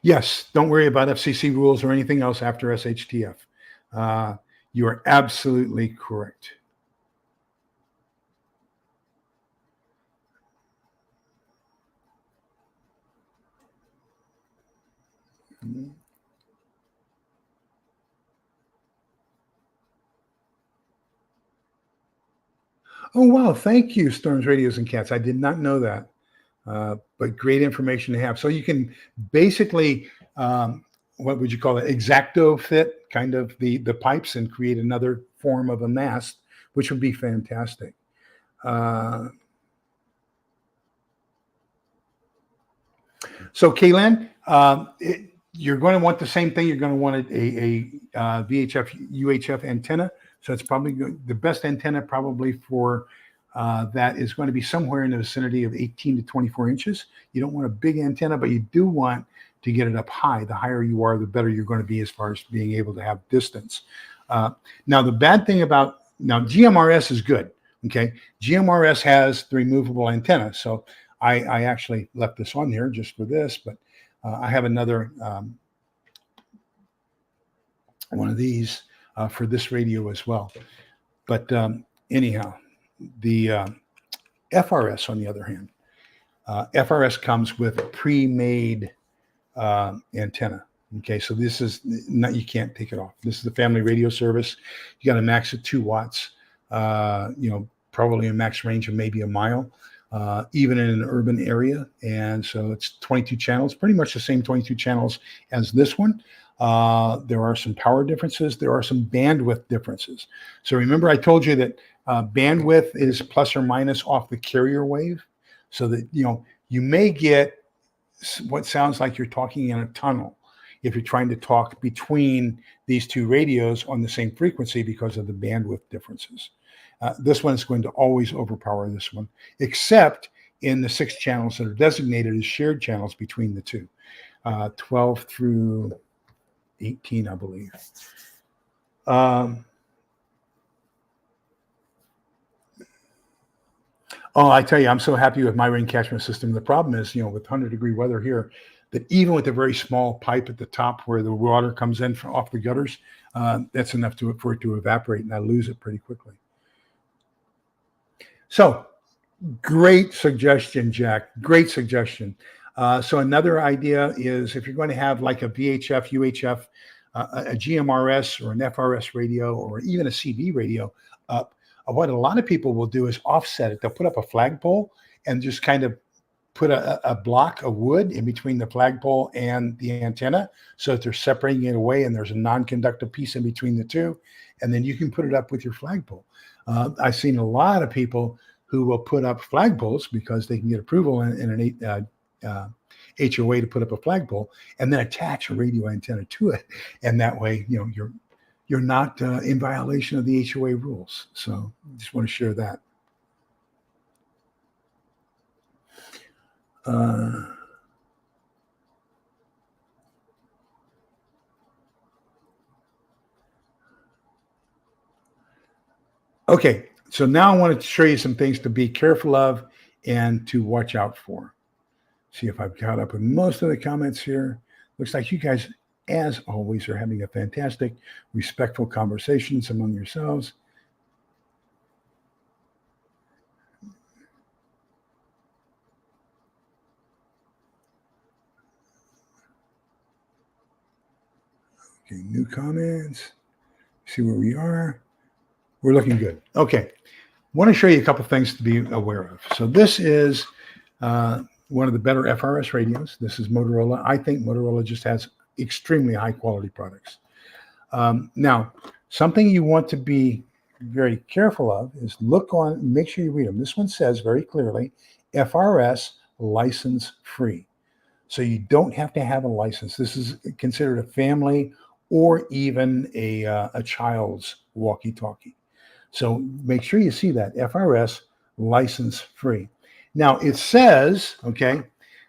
Speaker 1: Yes, don't worry about FCC rules or anything else after SHTF. You are absolutely correct. Oh, wow. Thank you, Storms, Radios, and Cats. I did not know that, but great information to have. So you can basically, what would you call it? Exacto fit kind of the pipes and create another form of a mast, which would be fantastic. Uh, So, Kaylan, you're going to want the same thing. You're going to want a VHF UHF antenna. So it's probably the best antenna probably for that is going to be somewhere in the vicinity of 18 to 24 inches. You don't want a big antenna, but you do want to get it up high. The higher you are, the better you're going to be as far as being able to have distance. Now, the bad thing about now GMRS is good. Okay, GMRS has the removable antenna. So I actually left this on here just for this, but I have another one of these for this radio as well. But anyhow, the FRS, on the other hand, FRS comes with a pre-made antenna. Okay, so this is not, you can't take it off. This is the family radio service. You got a max of 2 watts, probably a max range of maybe a mile. Even in an urban area. And so it's 22 channels, pretty much the same 22 channels as this one. There are some power differences. There are some bandwidth differences. So remember, I told you that bandwidth is plus or minus off the carrier wave. So that, you may get what sounds like you're talking in a tunnel if you're trying to talk between these two radios on the same frequency because of the bandwidth differences. This one is going to always overpower this one, except in the 6 channels that are designated as shared channels between the two, 12 through 18, I believe. I tell you, I'm so happy with my rain catchment system. The problem is, with 100-degree weather here, that even with a very small pipe at the top where the water comes in from off the gutters, that's enough for it to evaporate, and I lose it pretty quickly. So, great suggestion, Jack. Great suggestion. So another idea is if you're going to have like a VHF, UHF, a GMRS or an FRS radio or even a CB radio up, what a lot of people will do is offset it. They'll put up a flagpole and just kind of put a block of wood in between the flagpole and the antenna so that they're separating it away and there's a non-conductive piece in between the two. And then you can put it up with your flagpole. I've seen a lot of people who will put up flagpoles because they can get approval in an HOA to put up a flagpole and then attach a radio antenna to it. And that way, you're not in violation of the HOA rules. So I just want to share that. Okay, so now I want to show you some things to be careful of and to watch out for. See if I've caught up with most of the comments here. Looks like you guys, as always, are having a fantastic, respectful conversations among yourselves. Okay, new comments. See where we are. We're looking good. Okay, want to show you a couple things to be aware of. So this is one of the better FRS radios. This is Motorola. I think Motorola just has extremely high quality products. Now, something you want to be very careful of is make sure you read them. This one says very clearly, FRS license free. So you don't have to have a license. This is considered a family or even a child's walkie-talkie. So make sure you see that, FRS license free. Now it says, okay,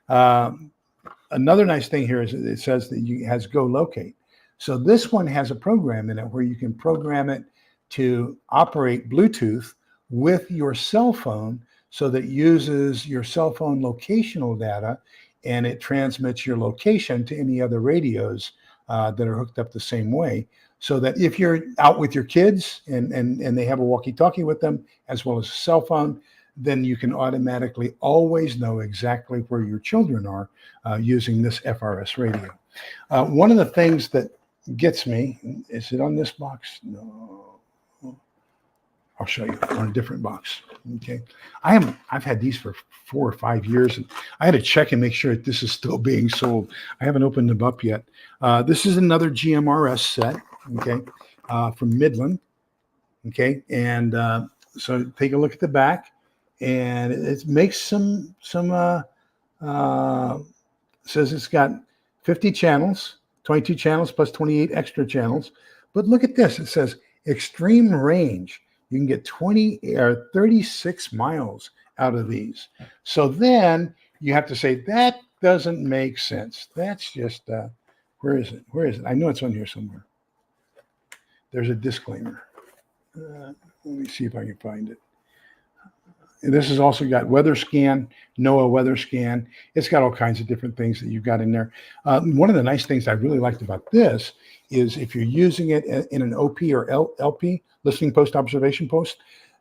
Speaker 1: another nice thing here is it says that it has Go Locate. So this one has a program in it where you can program it to operate Bluetooth with your cell phone so that it uses your cell phone locational data and it transmits your location to any other radios that are hooked up the same way. so that if you're out with your kids and they have a walkie-talkie with them as well as a cell phone, then you can automatically always know exactly where your children are using this FRS radio. One of the things that gets me, is it on this box? No. I'll show you on a different box. Okay. I've had these for 4 or 5 years, and I had to check and make sure that this is still being sold. I haven't opened them up yet. This is another GMRS set, okay, from Midland. Okay. And so take a look at the back, and it makes says it's got 50 channels, 22 channels plus 28 extra channels. But look at this. It says extreme range. You can get 20 or 36 miles out of these. So then you have to say, that doesn't make sense. That's just, where is it? Where is it? I know it's on here somewhere. There's a disclaimer. Let me see if I can find it. This has also got weather scan, NOAA weather scan. It's got all kinds of different things that you've got in there. One of the nice things I really liked about this is if you're using it in an OP or LP, listening post, observation post,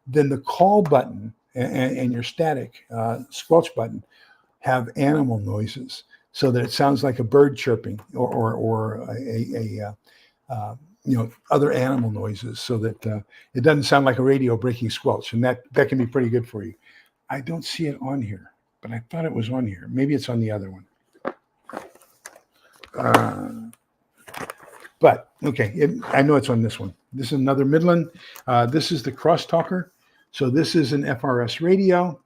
Speaker 1: then the call button and your static squelch button have animal noises so that it sounds like a bird chirping or other animal noises, so that it doesn't sound like a radio breaking squelch, and that can be pretty good for you. I don't see it on here, but I thought it was on here. Maybe it's on the other one. But okay, I know it's on this one. This is another Midland. This is the crosstalker. So this is an FRS radio.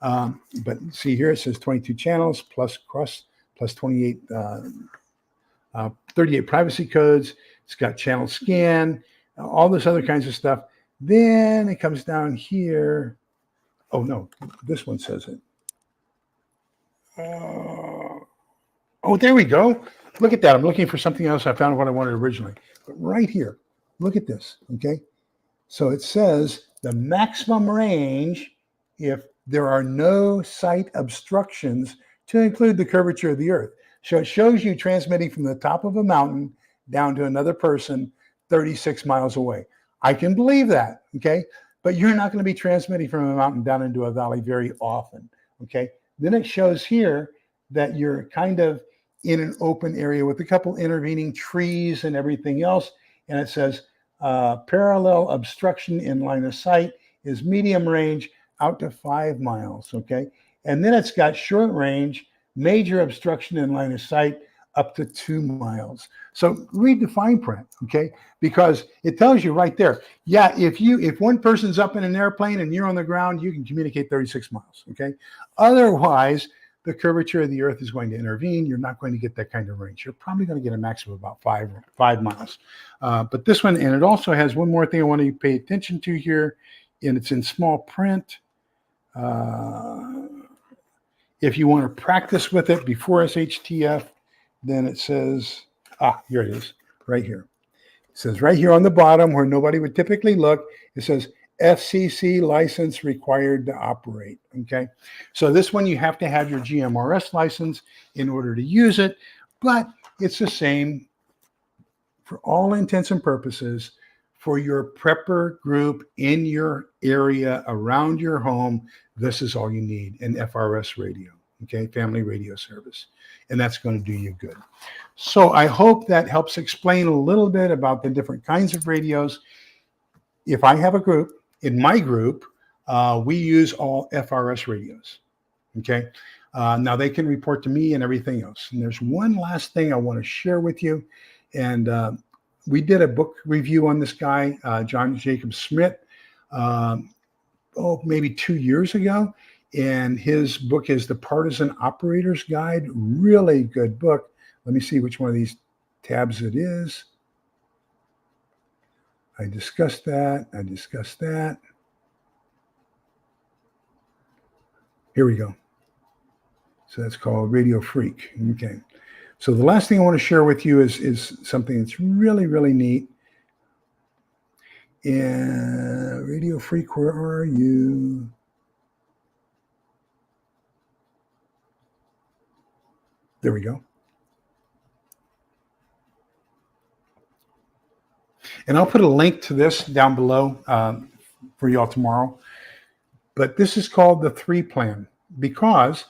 Speaker 1: But see here, it says 22 channels plus 28, 38 privacy codes. It's got channel scan, all this other kinds of stuff. Then it comes down here. Oh, no, this one says it. Oh, there we go. Look at that. I'm looking for something else. I found what I wanted originally. But right here, look at this, okay? So it says the maximum range if there are no site obstructions to include the curvature of the Earth. So it shows you transmitting from the top of a mountain down to another person 36 miles away. I can believe that, okay? But you're not going to be transmitting from a mountain down into a valley very often, okay? Then it shows here that you're kind of in an open area with a couple intervening trees and everything else. And it says parallel obstruction in line of sight is medium range out to 5 miles, okay? And then it's got short range, major obstruction in line of sight up to 2 miles. So read the fine print, okay? Because it tells you right there. Yeah, if one person's up in an airplane and you're on the ground, you can communicate 36 miles, okay? Otherwise, the curvature of the Earth is going to intervene. You're not going to get that kind of range. You're probably going to get a maximum of about 5 miles. But this one, and it also has one more thing I want you to pay attention to here, and it's in small print. If you want to practice with it before SHTF, then it says, here it is, right here. It says right here on the bottom where nobody would typically look, it says FCC license required to operate, okay? So this one, you have to have your GMRS license in order to use it, but it's the same for all intents and purposes for your prepper group in your area around your home. This is all you need, an FRS radio, okay? Family radio service. And that's going to do you good. So I hope that helps explain a little bit about the different kinds of radios. If I have a group, in my group, we use all FRS radios, okay? Now they can report to me and everything else. And there's one last thing I want to share with you. And we did a book review on this guy, John Jacob Smith, maybe 2 years ago. And his book is The Partisan Operator's Guide. Really good book. Let me see which one of these tabs it is. I discussed that. Here we go. So that's called Radio Freak. Okay. So the last thing I want to share with you is something that's really, really neat. And Radio Freak, where are you? There we go. And I'll put a link to this down below for y'all tomorrow. But this is called the 3 plan because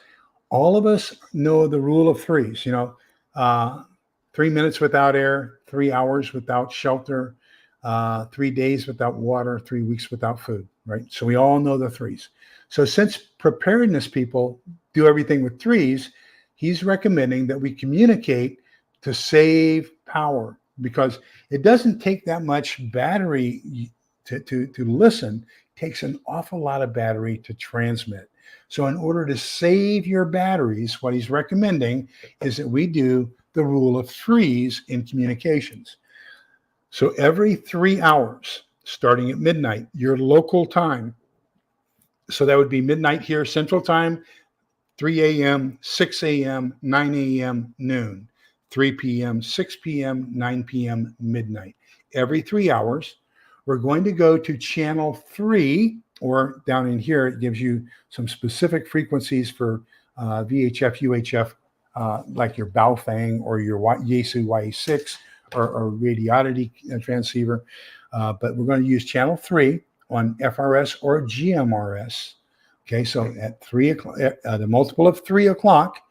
Speaker 1: all of us know the rule of threes. 3 minutes without air, 3 hours without shelter, 3 days without water, 3 weeks without food, right? So we all know the threes. So since preparedness people do everything with threes, he's recommending that we communicate to save power because it doesn't take that much battery to listen. It takes an awful lot of battery to transmit. So in order to save your batteries, what he's recommending is that we do the rule of threes in communications. So every 3 hours, starting at midnight, your local time, so that would be midnight here, Central Time, 3 a.m., 6 a.m., 9 a.m., noon, 3 p.m., 6 p.m., 9 p.m., midnight. Every 3 hours, we're going to go to channel 3, or down in here, it gives you some specific frequencies for VHF, UHF, like your Baofeng or your Yaesu YE6 or radiodity transceiver. But we're going to use channel 3 on FRS or GMRS. Okay, so at 3 o'clock, the multiple of 3 o'clock,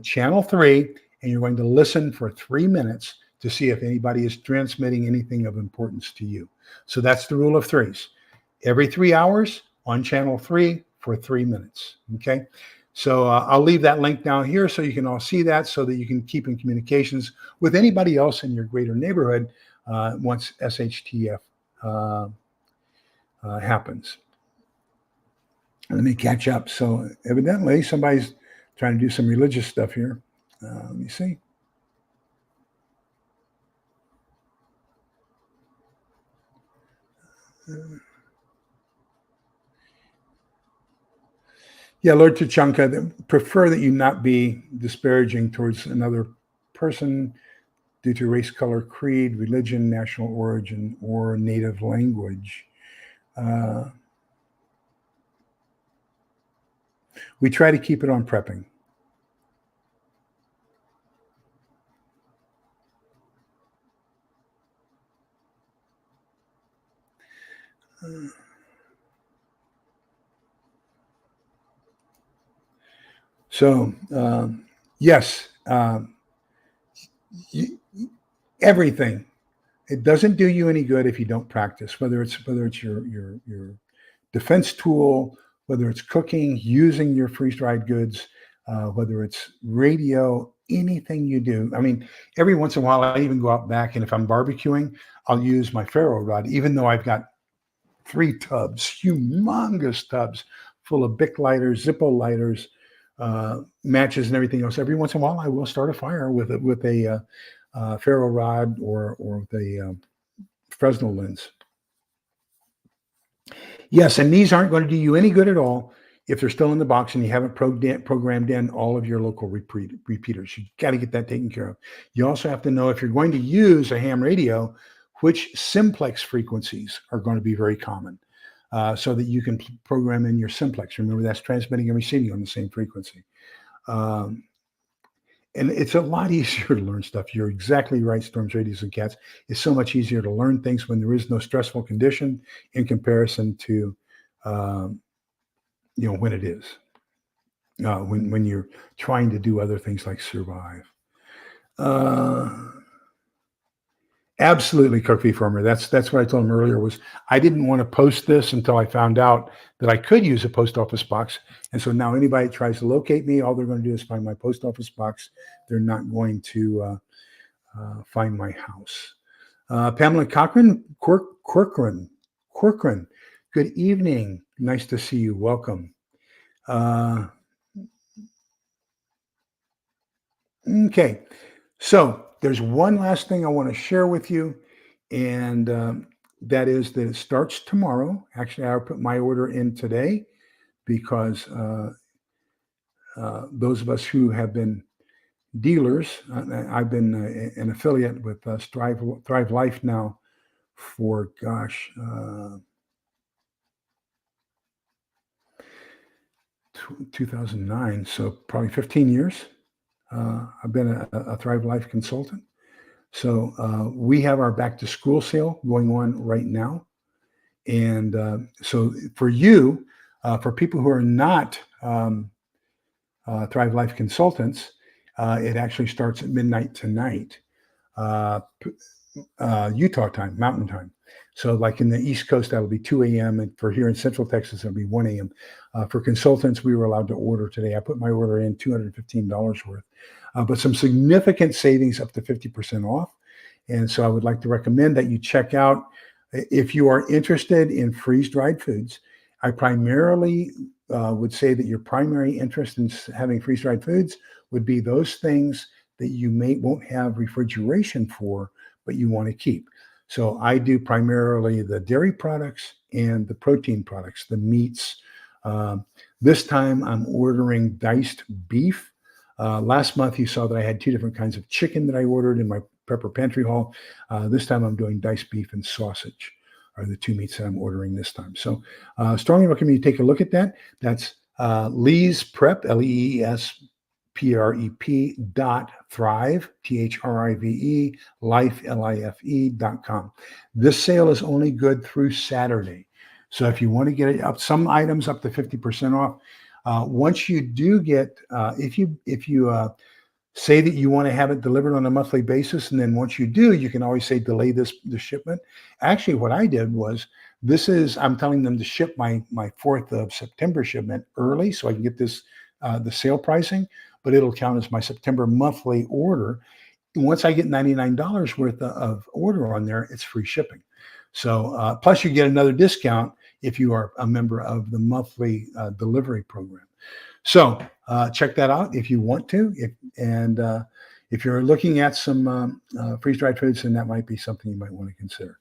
Speaker 1: channel 3, and you're going to listen for 3 minutes to see if anybody is transmitting anything of importance to you. So that's the rule of threes. Every 3 hours on channel 3 for 3 minutes. Okay, so I'll leave that link down here so you can all see that so that you can keep in communications with anybody else in your greater neighborhood once SHTF happens. Let me catch up. So evidently somebody's trying to do some religious stuff here. Let me see. Yeah, Lord Tachanka, prefer that you not be disparaging towards another person due to race, color, creed, religion, national origin, or native language. We try to keep it on prepping. So, yes, everything. It doesn't do you any good if you don't practice. Whether it's your defense tool, whether it's cooking, using your freeze-dried goods, whether it's radio, anything you do. I mean, every once in a while, I even go out back, and if I'm barbecuing, I'll use my ferro rod, even though I've got 3 tubs, humongous tubs, full of Bic lighters, Zippo lighters, matches, and everything else. Every once in a while, I will start a fire with a ferro rod or with a Fresnel lens. Yes, and these aren't going to do you any good at all if they're still in the box and you haven't programmed in all of your local repeaters. You got to get that taken care of. You also have to know if you're going to use a ham radio, which simplex frequencies are going to be very common, so that you can program in your simplex. Remember, that's transmitting and receiving on the same frequency. And it's a lot easier to learn stuff. You're exactly right, Storms, Radios, and Cats. It's so much easier to learn things when there is no stressful condition in comparison to, when it is. When you're trying to do other things like survive. Absolutely, Cook V Farmer. That's what I told him earlier. Was I didn't want to post this until I found out that I could use a post office box, and so now anybody that tries to locate me, all they're going to do is find my post office box. They're not going to find my house. Pamela Cochran, Corcoran. Good evening. Nice to see you. Welcome. Okay, so there's one last thing I want to share with you, and that is that it starts tomorrow. Actually, I'll put my order in today because those of us who have been dealers, I've been an affiliate with Thrive Life now for, 2009, so probably 15 years. I've been a Thrive Life consultant. So we have our back to school sale going on right now. And so for you, for people who are not Thrive Life consultants, it actually starts at midnight tonight, uh, Utah time, Mountain time. So, like in the East Coast, that'll be 2 a.m. And for here in Central Texas, it'll be 1 a.m. For consultants, we were allowed to order today. I put my order in $215 worth, but some significant savings up to 50% off. And so I would like to recommend that you check out, if you are interested in freeze-dried foods. I primarily would say that your primary interest in having freeze-dried foods would be those things that you won't have refrigeration for, but you want to keep. So I do primarily the dairy products and the protein products, the meats. This time I'm ordering diced beef. Last month you saw that I had two different kinds of chicken that I ordered in my Prepper Pantry haul. This time I'm doing diced beef and sausage are the two meats that I'm ordering this time. So strongly recommend you take a look at that. That's Lee's Prep, LEESPREP.thrive, THRIVE, life, LIFE.com. This sale is only good through Saturday. So if you want to get it up, some items up to 50% off. Once you do get, if you say that you want to have it delivered on a monthly basis, and then once you do, you can always say delay the shipment. Actually, what I did was, I'm telling them to ship my 4th of September shipment early so I can get this the sale pricing, but it'll count as my September monthly order. Once I get $99 worth of order on there, it's free shipping. So plus you get another discount if you are a member of the monthly delivery program. So check that out if you want to. If you're looking at some freeze-dried foods, then that might be something you might want to consider.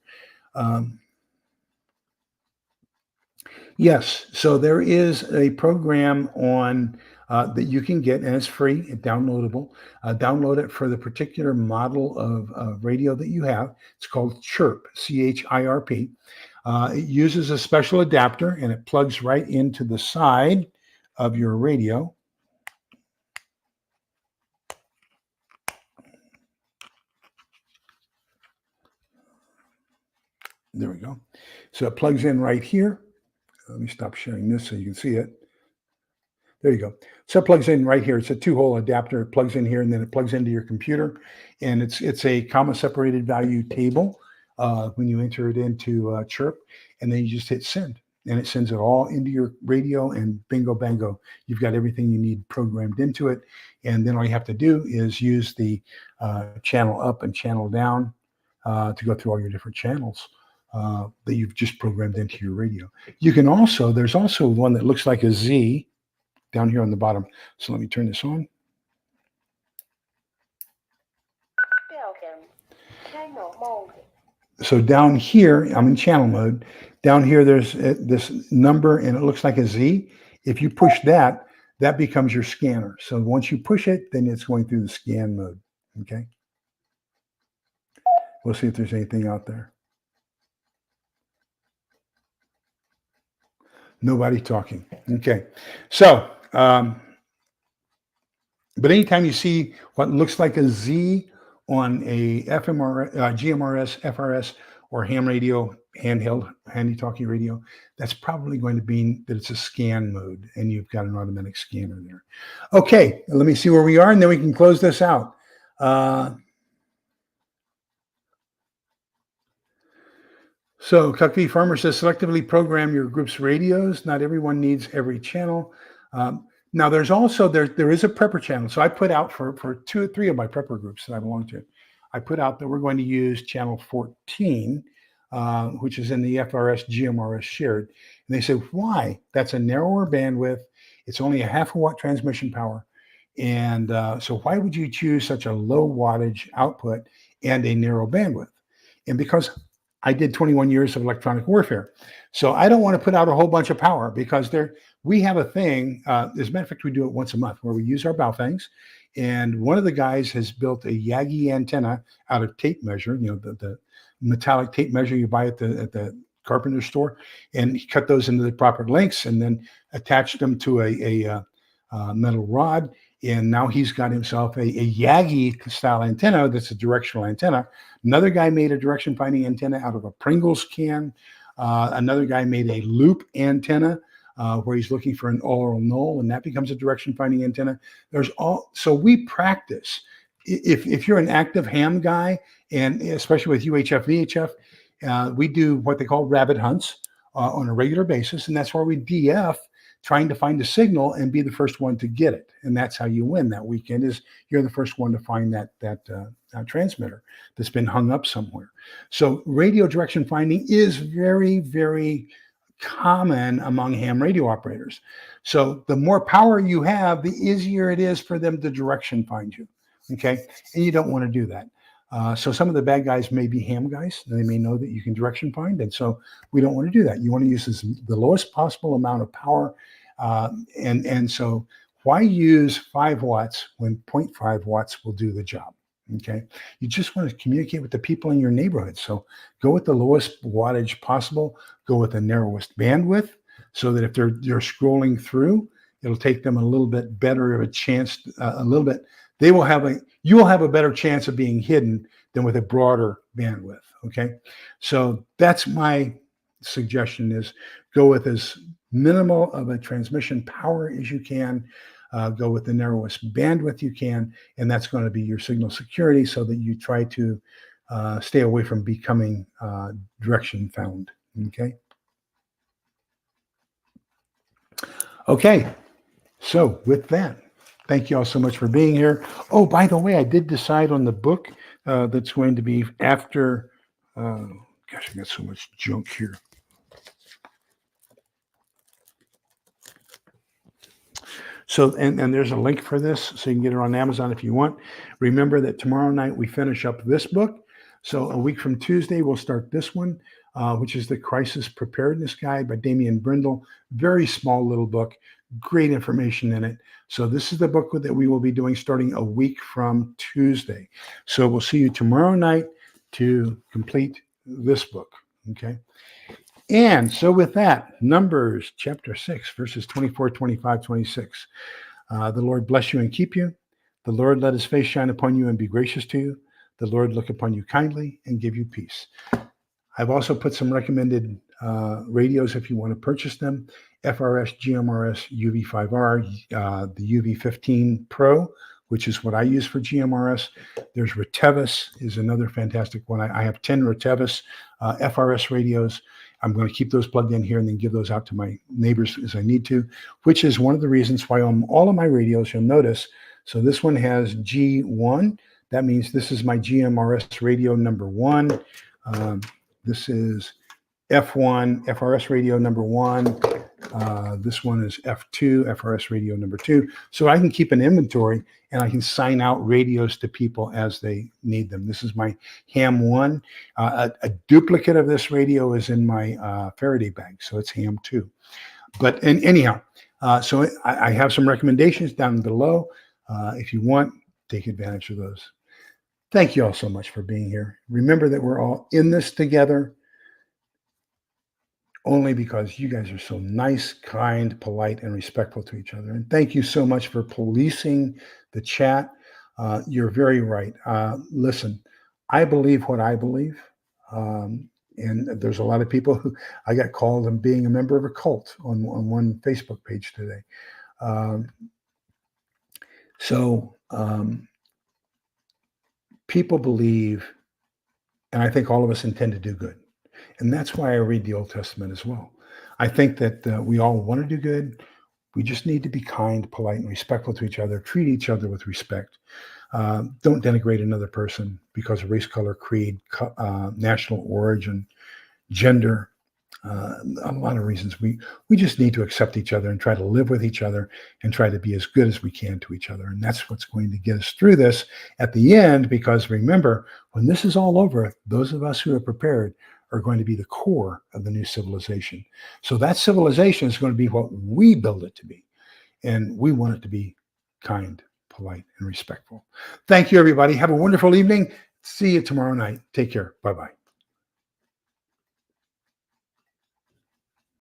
Speaker 1: Yes, so there is a program on that you can get, and it's free, it's downloadable. Download it for the particular model of radio that you have. It's called Chirp, CHIRP. It uses a special adapter, and it plugs right into the side of your radio. There we go. So it plugs in right here. Let me stop sharing this so you can see it. There you go. So it plugs in right here. It's a 2-hole adapter. It plugs in here, and then it plugs into your computer. And it's a comma separated value table when you enter it into Chirp, and then you just hit send, and it sends it all into your radio, and bingo bango, you've got everything you need programmed into it. And then all you have to do is use the channel up and channel down to go through all your different channels that you've just programmed into your radio. You can also, there's also one that looks like a Z down here on the bottom. So let me turn this on. So down here, I'm in channel mode. Down here, there's this number, and it looks like a Z. If you push that, that becomes your scanner. So once you push it, then it's going through the scan mode. Okay. We'll see if there's anything out there. Nobody talking. Okay. So, but anytime you see what looks like a Z on a FMR, GMRS, FRS, or ham radio, handheld, handy talkie radio, that's probably going to be that it's a scan mode, and you've got an automatic scanner there. Okay, let me see where we are, and then we can close this out. So Cuckbee Farmer says, selectively program your group's radios. Not everyone needs every channel. Now there's also, there is a prepper channel. So I put out for 2 or 3 of my prepper groups that I belong to, I put out that we're going to use channel 14, which is in the FRS GMRS shared. And they said, why? That's a narrower bandwidth. It's only a 0.5 watt transmission power. And so why would you choose such a low wattage output and a narrow bandwidth? And because I did 21 years of electronic warfare. So I don't want to put out a whole bunch of power, because we have a thing, as a matter of fact, we do it once a month where we use our Baofangs. And one of the guys has built a Yagi antenna out of tape measure, the metallic tape measure you buy at the carpenter store, and he cut those into the proper lengths and then attached them to a metal rod. And now he's got himself a Yagi style antenna that's a directional antenna. Another guy made a direction finding antenna out of a Pringles can. Another guy made a loop antenna where he's looking for an aural null, and that becomes a direction finding antenna. So we practice. If you're an active ham guy, and especially with UHF, VHF, we do what they call rabbit hunts on a regular basis, and that's where we DF trying to find a signal and be the first one to get it. And that's how you win that weekend, is you're the first one to find that transmitter that's been hung up somewhere. So radio direction finding is very, very common among ham radio operators. So the more power you have, the easier it is for them to direction find you. Okay. And you don't want to do that. So some of the bad guys may be ham guys, and they may know that you can direction find. And so we don't want to do that. You want to use the lowest possible amount of power. And so why use 5 watts when 0.5 watts will do the job? Okay. You just want to communicate with the people in your neighborhood. So go with the lowest wattage possible, go with the narrowest bandwidth, so that if they're scrolling through, it'll take them a little bit better of a chance, you will have a better chance of being hidden than with a broader bandwidth. Okay. So that's my suggestion, is go with as minimal of a transmission power as you can, go with the narrowest bandwidth you can, and that's going to be your signal security, so that you try to stay away from becoming direction found. Okay. Okay. So with that, thank you all so much for being here. Oh, by the way, I did decide on the book that's going to be after. Gosh, I got so much junk here. So, and there's a link for this, so you can get it on Amazon if you want. Remember that tomorrow night we finish up this book. So a week from Tuesday, we'll start this one, which is the Crisis Preparedness Guide by Damian Brindle. Very small little book, great information in it. So this is the book that we will be doing starting a week from Tuesday. So we'll see you tomorrow night to complete this book. Okay. And so with that, Numbers chapter 6, verses 24, 25, 26. The Lord bless you and keep you. The Lord let his face shine upon you and be gracious to you. The Lord look upon you kindly and give you peace. I've also put some recommended radios if you want to purchase them. FRS, GMRS, UV5R, the UV15 Pro, which is what I use for GMRS. There's Retevis is another fantastic one. I have 10 Retevis FRS radios. I'm going to keep those plugged in here and then give those out to my neighbors as I need to, which is one of the reasons why on all of my radios, you'll notice, so this one has G1. That means this is my GMRS radio number 1. This is F1, FRS radio number 1. This one is F2, FRS radio number 2. So I can keep an inventory and I can sign out radios to people as they need them. This is my ham 1. A duplicate of this radio is in my Faraday bag, so it's ham 2. But anyhow, so I have some recommendations down below. If you want, take advantage of those. Thank you all so much for being here. Remember that we're all in this together, only because you guys are so nice, kind, polite, and respectful to each other. And thank you so much for policing the chat. You're very right. Listen, I believe what I believe. And there's a lot of people who I got called on being a member of a cult on one Facebook page today. People believe, and I think all of us intend to do good. And that's why I read the Old Testament as well. I think that we all want to do good. We just need to be kind, polite, and respectful to each other. Treat each other with respect. Don't denigrate another person because of race, color, creed, national origin, gender. A lot of reasons. We just need to accept each other and try to live with each other and try to be as good as we can to each other. And that's what's going to get us through this at the end, because remember, when this is all over, those of us who are prepared are going to be the core of the new civilization. So that civilization is going to be what we build it to be. And we want it to be kind, polite, and respectful. Thank you, everybody. Have a wonderful evening. See you tomorrow night. Take care. Bye-bye.